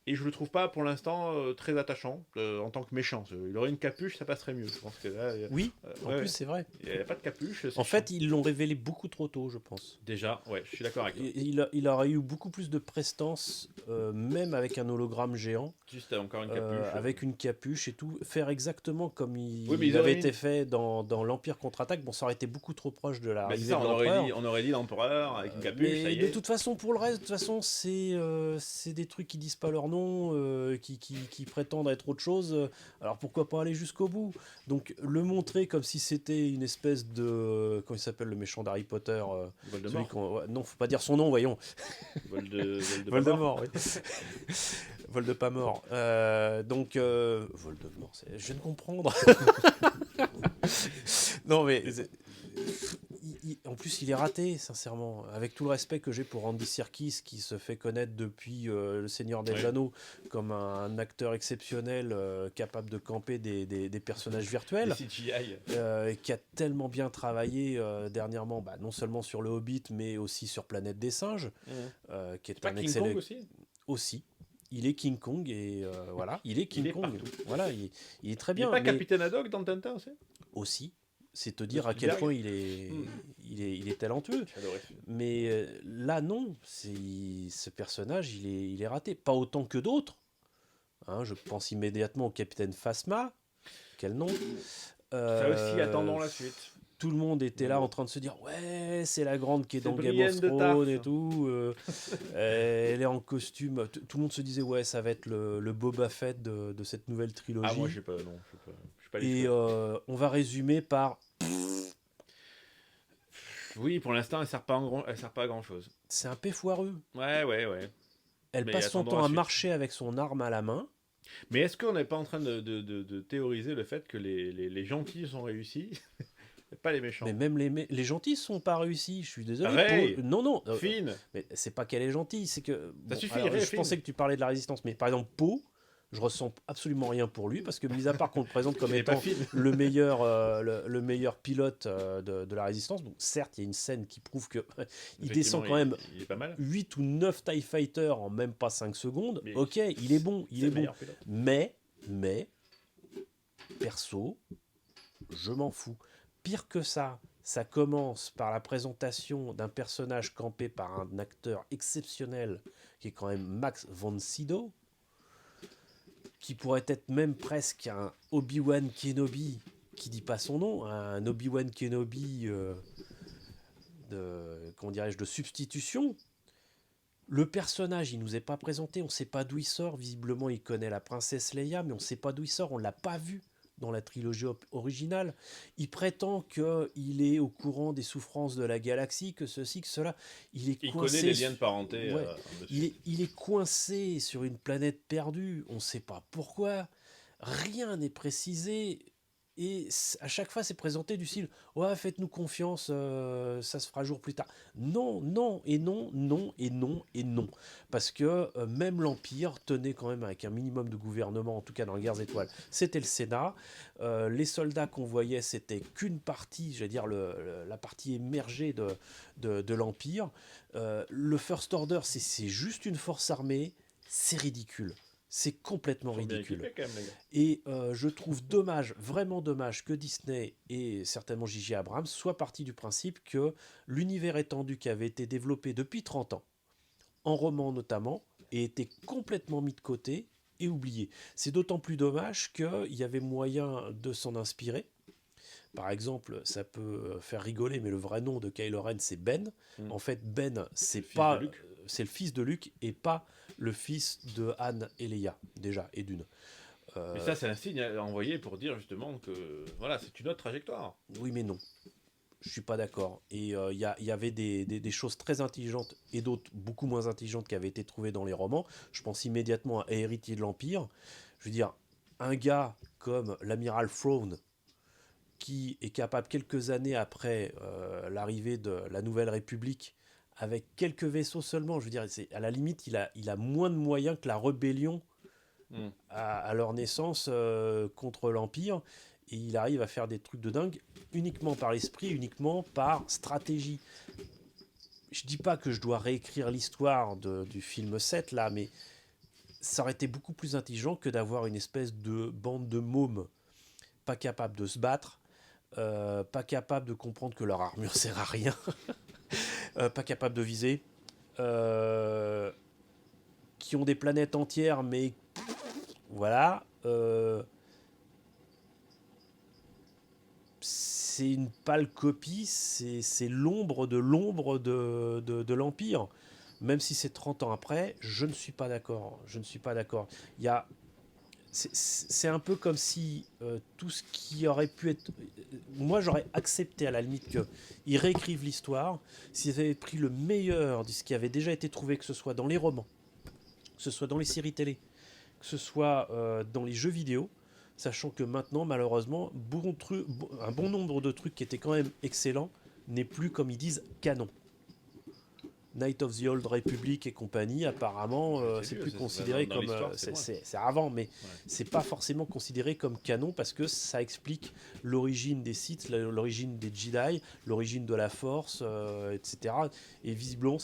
Et je le trouve pas pour l'instant très attachant en tant que méchant. Il aurait une capuche, ça passerait mieux. Je pense que là, Oui, en plus, c'est vrai. il n'y a pas de capuche. En fait, ils l'ont révélé beaucoup trop tôt, je pense. Déjà, ouais, je suis d'accord avec toi. Il aurait eu beaucoup plus de prestance, même avec un hologramme géant, Juste encore une capuche. avec une capuche et tout. Faire exactement comme il, Oui, mais il ils avait auraient été fait dans l'Empire contre-attaque. Bon, ça aurait été beaucoup trop proche de Bah, c'est l'arrivée ça, de l'Empereur. on aurait dit l'empereur avec une capuche, ça Mais y de est. toute façon, pour le reste, de toute façon, c'est des trucs qui disent pas leur nom, qui prétendent être autre chose. Alors pourquoi pas aller jusqu'au bout? Donc le montrer comme si c'était une espèce de, comment il s'appelle le méchant d'Harry Potter, Voldemort. ouais, non, faut pas dire son nom, voyons. Voldemort. Voldemort, oui. Voldemort. Voldemort, je viens de comprendre. Non mais en plus, il est raté, sincèrement. Avec tout le respect que j'ai pour Andy Serkis, qui se fait connaître depuis Le Seigneur des Anneaux comme un acteur exceptionnel, capable de camper des personnages virtuels, CGI. qui a tellement bien travaillé dernièrement, non seulement sur Le Hobbit, mais aussi sur Planète des Singes, qui est Pas un King excellent Kong aussi. Il est King Kong et voilà, il est King est Kong. partout. Voilà, il est très Il bien. n'y a pas mais Capitaine Haddock dans Tintin aussi aussi, c'est te dire à quel Spielberg. point il est talentueux. J'adorais. Mais là, non, ce personnage, il est raté. Pas autant que d'autres. Hein, je pense immédiatement au capitaine Phasma. Quel nom. Ça aussi, attendons la suite. Tout le monde était là en train de se dire ouais, c'est la grande qui est dans Game Brienne of de Thrones Tarth. et tout. Elle est en costume. Tout le monde se disait ouais, ça va être le Boba Fett de cette nouvelle trilogie. Ah, moi, je sais pas, non. Je suis pas Et on va résumer par oui, pour l'instant, elle sert pas à grand chose. c'est un peu foireux. Ouais. Elle Mais passe son attendons temps la à suite. marcher avec son arme à la main. Mais est-ce qu'on n'est pas en train de théoriser le fait que les gentils sont réussis et pas les méchants? Mais même les gentils sont pas réussis. Je suis désolé. Ray, Non. Finn. Mais c'est pas qu'elle est gentille, c'est que. Ça suffit, alors, Ray, je Finn. pensais que tu parlais de la résistance, mais par exemple Poe, je ressens absolument rien pour lui parce que mis à part qu'on le présente comme Il est pas étant Finn. le meilleur pilote de la résistance. Donc certes, il y a une scène qui prouve que il descend quand même Il est pas mal. 8 ou 9 TIE Fighters en même pas 5 secondes. Mais ok, il est bon, C'est il le est bon. meilleur pilote. Mais, perso, je m'en fous. Pire que ça commence par la présentation d'un personnage campé par un acteur exceptionnel qui est quand même Max von Sydow, qui pourrait être même presque un Obi-Wan Kenobi, qui dit pas son nom, un Obi-Wan Kenobi de substitution. Le personnage, il nous est pas présenté, on ne sait pas d'où il sort. Visiblement, il connaît la princesse Leia, mais on ne sait pas d'où il sort. On l'a pas vu dans la trilogie originale. Il prétend qu'il est au courant des souffrances de la galaxie, que ceci, que cela. Il Il coincé connaît les liens de parenté. Ouais. Il est coincé sur une planète perdue. On ne sait pas pourquoi. Rien n'est précisé. Et à chaque fois, c'est présenté du style « Ouais, faites-nous confiance, ça se fera jour plus tard. » Non, et non. Parce que même l'Empire tenait quand même avec un minimum de gouvernement, en tout cas dans les Guerres étoiles. C'était le Sénat. Les soldats qu'on voyait, c'était qu'une partie, j'allais dire la partie émergée de l'Empire. Le First Order, c'est juste une force armée. C'est ridicule. C'est complètement Ils sont bien ridicule. équipés quand même, les gars. Et je trouve dommage, vraiment dommage, que Disney et certainement J.J. Abrams soient partis du principe que l'univers étendu qui avait été développé depuis 30 ans, en roman notamment, ait été complètement mis de côté et oublié. C'est d'autant plus dommage qu'il y avait moyen de s'en inspirer. Par exemple, ça peut faire rigoler, mais le vrai nom de Kylo Ren, c'est Ben. Mm. En fait, Ben, C'est le fils de Luke. c'est le fils de Luke et pas le fils de Han et Leia, déjà, et d'une. Mais ça, c'est un signe à envoyer pour dire justement que voilà, c'est une autre trajectoire. Oui, mais non. Je suis pas d'accord. Et il y avait des choses très intelligentes et d'autres beaucoup moins intelligentes qui avaient été trouvées dans les romans. Je pense immédiatement à Héritier de l'Empire. Je veux dire, un gars comme l'amiral Thrawn, qui est capable quelques années après l'arrivée de la Nouvelle République, avec quelques vaisseaux seulement, je veux dire, à la limite, il a moins de moyens que la rébellion Mm. à leur naissance contre l'Empire, et il arrive à faire des trucs de dingue uniquement par l'esprit, uniquement par stratégie. Je dis pas que je dois réécrire l'histoire du film 7 là, mais ça aurait été beaucoup plus intelligent que d'avoir une espèce de bande de mômes pas capables de se battre, pas capables de comprendre que leur armure sert à rien, pas capables de viser, euh, qui ont des planètes entières, mais voilà. C'est une pâle copie, c'est l'ombre de l'Empire. Même si c'est 30 ans après, je ne suis pas d'accord. Je ne suis pas d'accord. Il y a, c'est un peu comme si tout ce qui aurait pu être... Moi, j'aurais accepté à la limite qu'ils réécrivent l'histoire s'ils avaient pris le meilleur de ce qui avait déjà été trouvé, que ce soit dans les romans, que ce soit dans les séries télé, que ce soit dans les jeux vidéo, sachant que maintenant, malheureusement, un bon nombre de trucs qui étaient quand même excellents n'est plus, comme ils disent, canon. Night of the Old Republic et compagnie, apparemment, c'est vieux, plus ça, considéré dans comme. l'histoire, c'est loin. C'est avant, mais Ouais. c'est pas forcément considéré comme canon parce que ça explique l'origine des Sith, l'origine des Jedi, l'origine de la Force, etc. Et visiblement,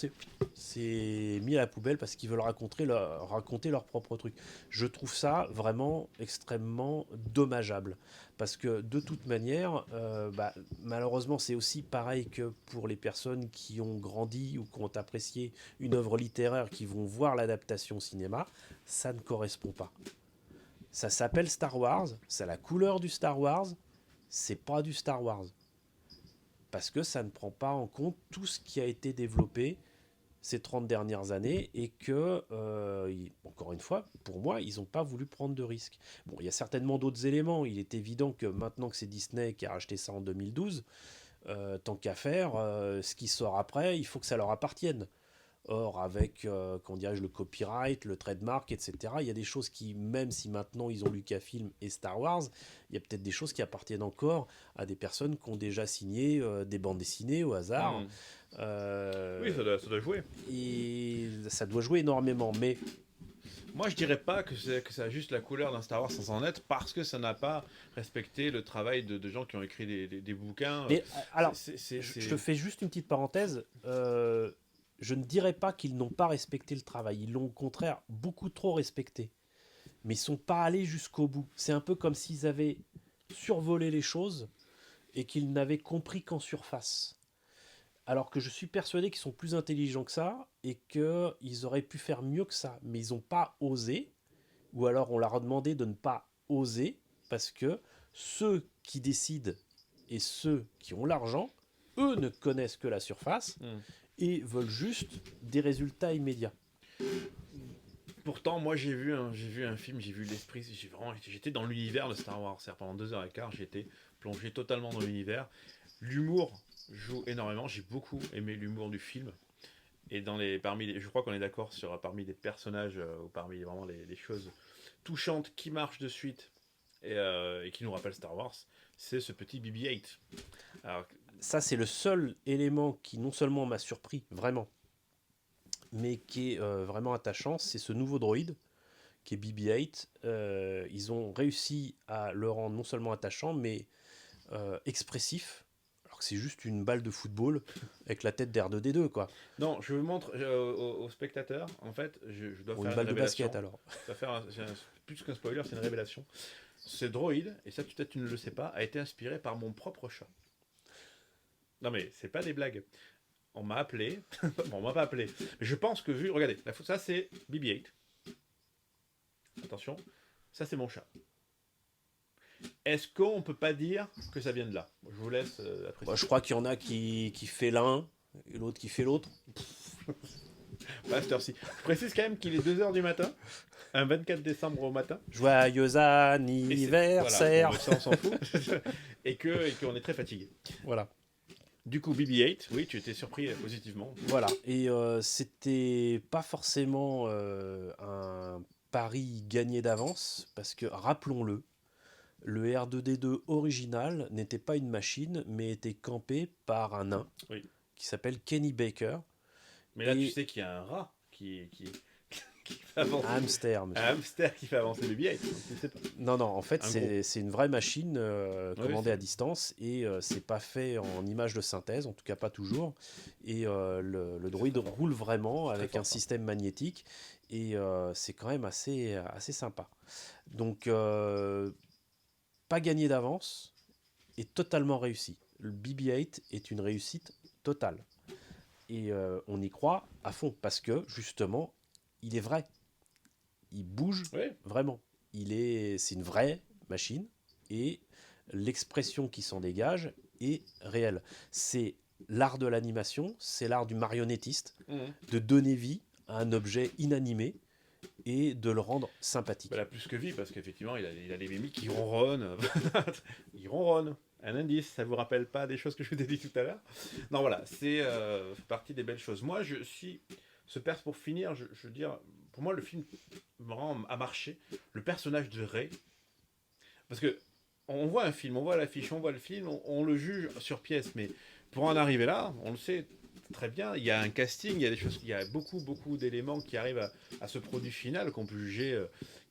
c'est mis à la poubelle parce qu'ils veulent raconter leur propre truc. Je trouve ça vraiment extrêmement dommageable. Parce que de toute manière, malheureusement, c'est aussi pareil que pour les personnes qui ont grandi ou qui ont apprécié une œuvre littéraire, qui vont voir l'adaptation au cinéma, ça ne correspond pas. Ça s'appelle Star Wars, c'est la couleur du Star Wars, c'est pas du Star Wars. Parce que ça ne prend pas en compte tout ce qui a été développé ces 30 dernières années et que, encore une fois, pour moi, ils n'ont pas voulu prendre de risques. Bon, il y a certainement d'autres éléments. Il est évident que maintenant que c'est Disney qui a racheté ça en 2012, tant qu'à faire, ce qui sort après, il faut que ça leur appartienne. Or, avec, comment dirais-je, le copyright, le trademark, etc., il y a des choses qui, même si maintenant ils ont Lucasfilm et Star Wars, il y a peut-être des choses qui appartiennent encore à des personnes qui ont déjà signé des bandes dessinées au hasard. Mm. Oui, ça doit jouer. Et ça doit jouer énormément, mais Moi, je dirais pas que ça a juste la couleur d'un Star Wars sans en être, parce que ça n'a pas respecté le travail de gens qui ont écrit des bouquins. alors, je te fais juste une petite parenthèse. Je ne dirais pas qu'ils n'ont pas respecté le travail. Ils l'ont au contraire beaucoup trop respecté. Mais ils ne sont pas allés jusqu'au bout. C'est un peu comme s'ils avaient survolé les choses et qu'ils n'avaient compris qu'en surface. Alors que je suis persuadé qu'ils sont plus intelligents que ça et qu'ils auraient pu faire mieux que ça. Mais ils n'ont pas osé, ou alors on leur a demandé de ne pas oser, parce que ceux qui décident et ceux qui ont l'argent, eux ne connaissent que la surface Mm. et veulent juste des résultats immédiats. Pourtant, moi, j'ai vu un film, j'ai vu l'esprit, j'étais dans l'univers de Star Wars. Pendant 2h15, j'étais plongé totalement dans l'univers. L'humour joue énormément. J'ai beaucoup aimé l'humour du film. Et je crois qu'on est d'accord sur parmi les personnages ou parmi vraiment les choses touchantes qui marchent de suite et qui nous rappellent Star Wars, c'est ce petit BB-8. Alors, Ça, c'est le seul élément qui non seulement m'a surpris, vraiment, mais qui est vraiment attachant, c'est ce nouveau droïde, qui est BB-8. Ils ont réussi à le rendre non seulement attachant, mais expressif. alors que c'est juste une balle de football avec la tête d'R2D2, quoi. Non, je vous montre aux spectateurs. En fait, je dois Ou faire une une balle de révélation. basket, alors. Je dois faire plus qu'un spoiler, c'est une révélation. Ce droïde, et ça peut-être tu ne le sais pas, a été inspiré par mon propre chat. Non mais c'est pas des blagues. On m'a appelé. Bon, on m'a pas appelé. Mais je pense que vu. Regardez, ça c'est BB-8. Attention, ça c'est mon chat. Est-ce qu'on peut pas dire que ça vient de là? Je vous laisse apprécier. Bah, je crois qu'il y en a qui fait l'un et l'autre qui fait l'autre. Pas à cette heure-ci. Je précise quand même qu'il est 2h du matin, un 24 décembre au matin. Joyeux Voilà, anniversaire. bon, ça on s'en fout. et qu'on est très fatigué. Voilà. Du coup, BB-8, oui, tu étais surpris positivement. Voilà. Et c'était pas forcément un pari gagné d'avance, parce que, rappelons-le, le R2D2 original n'était pas une machine, mais était campé par un nain Oui. qui s'appelle Kenny Baker. Mais là, tu sais qu'il y a un rat qui fait avancer. Un hamster, monsieur. Un hamster qui fait avancer BB-8. Tu ne sais pas. Non, en fait, c'est une vraie machine commandée à distance, et c'est pas fait en image de synthèse, en tout cas pas toujours. Et le droïde roule vraiment avec un système magnétique, et c'est quand même assez sympa. Donc, pas gagné d'avance et totalement réussi. Le BB-8 est une réussite totale. Et on y croit à fond, parce que justement, il est vrai. Il bouge vraiment. C'est une vraie machine, et l'expression qui s'en dégage est réelle. C'est l'art de l'animation, c'est l'art du marionnettiste, de donner vie à un objet inanimé et de le rendre sympathique. Là, plus que vie, parce qu'effectivement, il a les mimiques qui ronronnent. Il ronronne. Un indice, ça vous rappelle pas des choses que je vous ai dit tout à l'heure? Non, voilà, c'est partie des belles choses. Moi, je suis... pour finir, je veux dire, pour moi, le film a marché. Le personnage de Rey, parce que on voit un film, on voit l'affiche, on voit le film, on le juge sur pièce, mais pour en arriver là, on le sait très bien, il y a un casting, il y a des choses, il y a beaucoup d'éléments qui arrivent à ce produit final qu'on peut juger,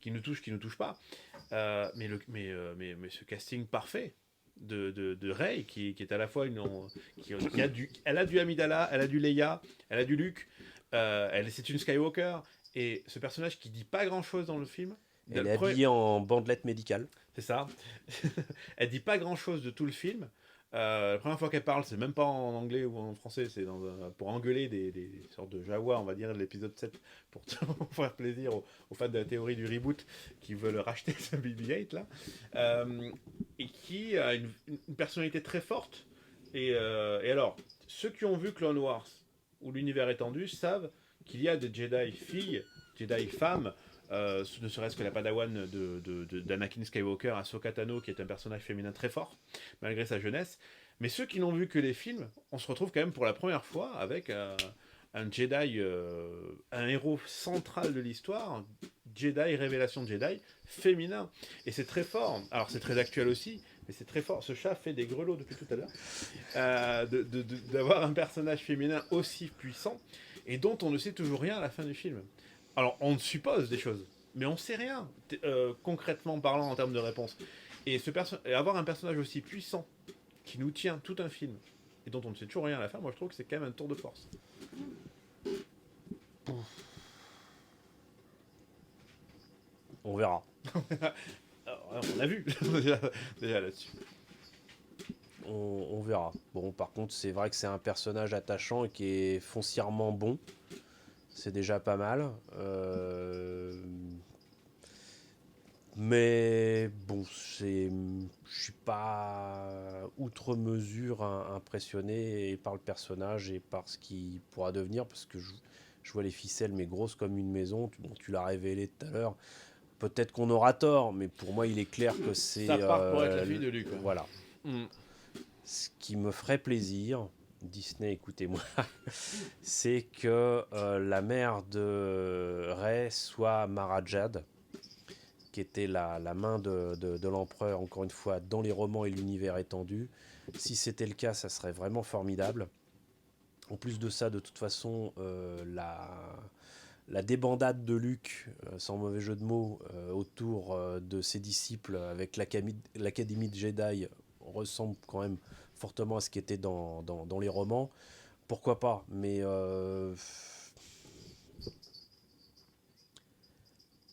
qui nous touche pas. Mais ce casting parfait de Rey, qui est à la fois elle a du Amidala, elle a du Leia, elle a du Luke, c'est une Skywalker, et ce personnage qui dit pas grand chose dans le film. Elle est habillée en bandelette médicale. C'est ça. Elle dit pas grand chose de tout le film. La première fois qu'elle parle, c'est même pas en anglais ou en français, c'est pour engueuler des sortes de Jawa, on va dire, de l'épisode 7, pour faire plaisir aux fans de la théorie du reboot qui veulent racheter ce BB-8 là. Et qui a une personnalité très forte. Et alors, ceux qui ont vu Clone Wars ou l'univers étendu savent qu'il y a des Jedi filles, Jedi femmes, ne serait-ce que la padawan d'Anakin Skywalker, Ahsoka Tano, qui est un personnage féminin très fort, malgré sa jeunesse. Mais ceux qui n'ont vu que les films, on se retrouve quand même pour la première fois avec un Jedi, un héros central de l'histoire, Jedi, révélation Jedi, féminin. Et c'est très fort. Alors c'est très actuel aussi, mais c'est très fort. Ce chat fait des grelots depuis tout à l'heure. D'avoir un personnage féminin aussi puissant, et dont on ne sait toujours rien à la fin du film. Alors, on suppose des choses, mais on sait rien, concrètement parlant, en termes de réponse. Et avoir un personnage aussi puissant, qui nous tient tout un film, et dont on ne sait toujours rien à la fin, moi je trouve que c'est quand même un tour de force. On verra. Alors, on a vu, déjà là-dessus. On verra. Bon, par contre, c'est vrai que c'est un personnage attachant et qui est foncièrement bon. C'est déjà pas mal. Mais bon, je suis pas outre mesure impressionné par le personnage et par ce qu'il pourra devenir, parce que je vois les ficelles, mais grosses comme une maison. Tu l'as révélé tout à l'heure. Peut-être qu'on aura tort, mais pour moi, il est clair que c'est... Ça part pour être la fille de Luke. Voilà. Ce qui me ferait plaisir, Disney, écoutez-moi, c'est que la mère de Rey soit Mara Jade, qui était la main de l'empereur, encore une fois, dans les romans et l'univers étendu. Si c'était le cas, ça serait vraiment formidable. En plus de ça, de toute façon, la débandade de Luke, sans mauvais jeu de mots, autour de ses disciples avec l'Académie de Jedi ressemble quand même fortement à ce qui était dans les romans, pourquoi pas. Mais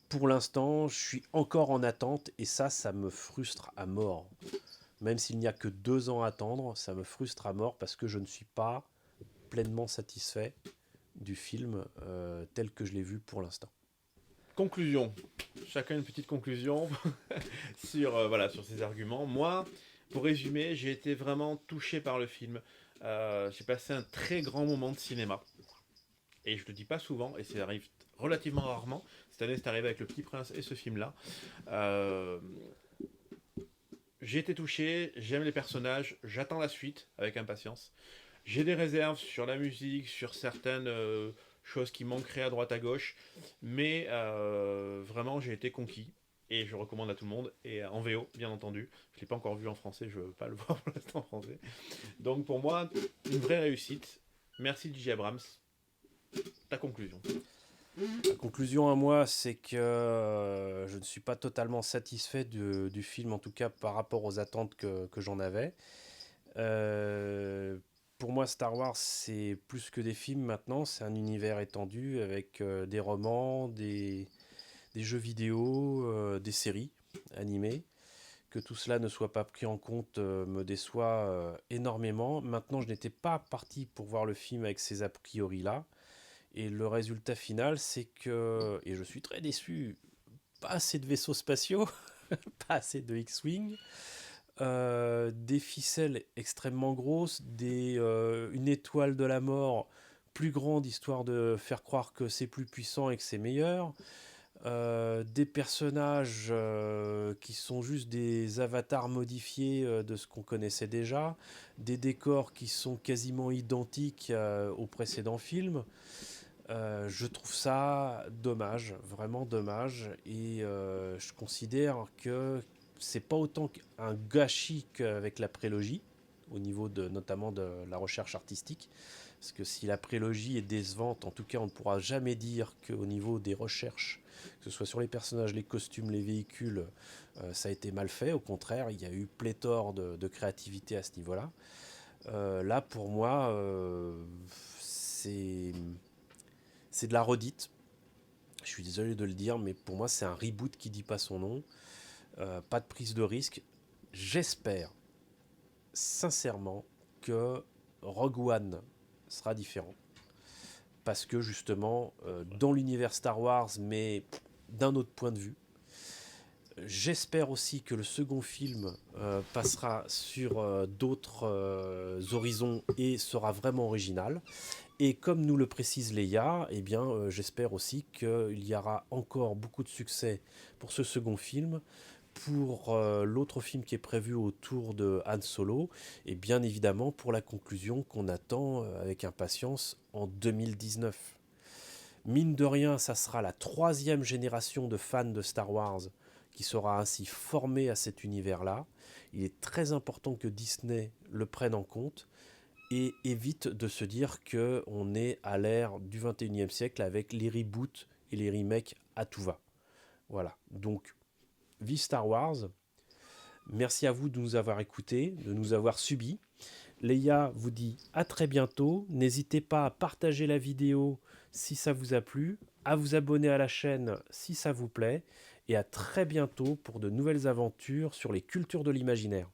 pour l'instant, je suis encore en attente et ça me frustre à mort. Même s'il n'y a que 2 ans à attendre, ça me frustre à mort parce que je ne suis pas pleinement satisfait du film tel que je l'ai vu pour l'instant. Conclusion. Chacun une petite conclusion sur, voilà, sur ces arguments. Moi, pour résumer, j'ai été vraiment touché par le film. J'ai passé un très grand moment de cinéma. Et je le dis pas souvent, et ça arrive relativement rarement. Cette année, c'est arrivé avec Le Petit Prince et ce film-là. Euh, j'ai été touché, j'aime les personnages, j'attends la suite avec impatience. J'ai des réserves sur la musique, sur certaines choses qui manqueraient à droite à gauche, mais vraiment j'ai été conquis et je recommande à tout le monde et en VO bien entendu. Je l'ai pas encore vu en français, je veux pas le voir pour l'instant en français. Donc pour moi une vraie réussite. Merci J.J. Abrams. Ta conclusion. La conclusion à moi, c'est que je ne suis pas totalement satisfait du film, en tout cas par rapport aux attentes que j'en avais. Euh, pour moi, Star Wars, c'est plus que des films maintenant, c'est un univers étendu avec des romans, des jeux vidéo, des séries animées. Que tout cela ne soit pas pris en compte me déçoit énormément. Maintenant, je n'étais pas parti pour voir le film avec ces a priori-là. Et le résultat final, c'est que, et je suis très déçu, pas assez de vaisseaux spatiaux, pas assez de X-Wing, des ficelles extrêmement grosses, une étoile de la mort plus grande, histoire de faire croire que c'est plus puissant et que c'est meilleur, des personnages qui sont juste des avatars modifiés de ce qu'on connaissait déjà, des décors qui sont quasiment identiques aux précédents films. Je trouve ça dommage, vraiment dommage, et je considère que c'est pas autant un gâchis qu'avec la prélogie, au niveau notamment de la recherche artistique, parce que si la prélogie est décevante, en tout cas on ne pourra jamais dire qu'au niveau des recherches, que ce soit sur les personnages, les costumes, les véhicules, ça a été mal fait. Au contraire, il y a eu pléthore de créativité à ce niveau-là. Là, pour moi, c'est de la redite. Je suis désolé de le dire, mais pour moi, c'est un reboot qui dit pas son nom. Pas de prise de risque. J'espère sincèrement que Rogue One sera différent. Parce que justement, dans l'univers Star Wars, mais d'un autre point de vue, j'espère aussi que le second film passera sur d'autres horizons et sera vraiment original. Et comme nous le précise Leia, eh bien, j'espère aussi qu'il y aura encore beaucoup de succès pour ce second film, pour l'autre film qui est prévu autour de Han Solo, et bien évidemment pour la conclusion qu'on attend avec impatience en 2019. Mine de rien, ça sera la 3e génération de fans de Star Wars qui sera ainsi formée à cet univers-là. Il est très important que Disney le prenne en compte et évite de se dire qu'on est à l'ère du 21e siècle avec les reboots et les remakes à tout va. Voilà, donc vive Star Wars. Merci à vous de nous avoir écoutés, de nous avoir subis. Leia vous dit à très bientôt. N'hésitez pas à partager la vidéo si ça vous a plu, à vous abonner à la chaîne si ça vous plaît, et à très bientôt pour de nouvelles aventures sur les cultures de l'imaginaire.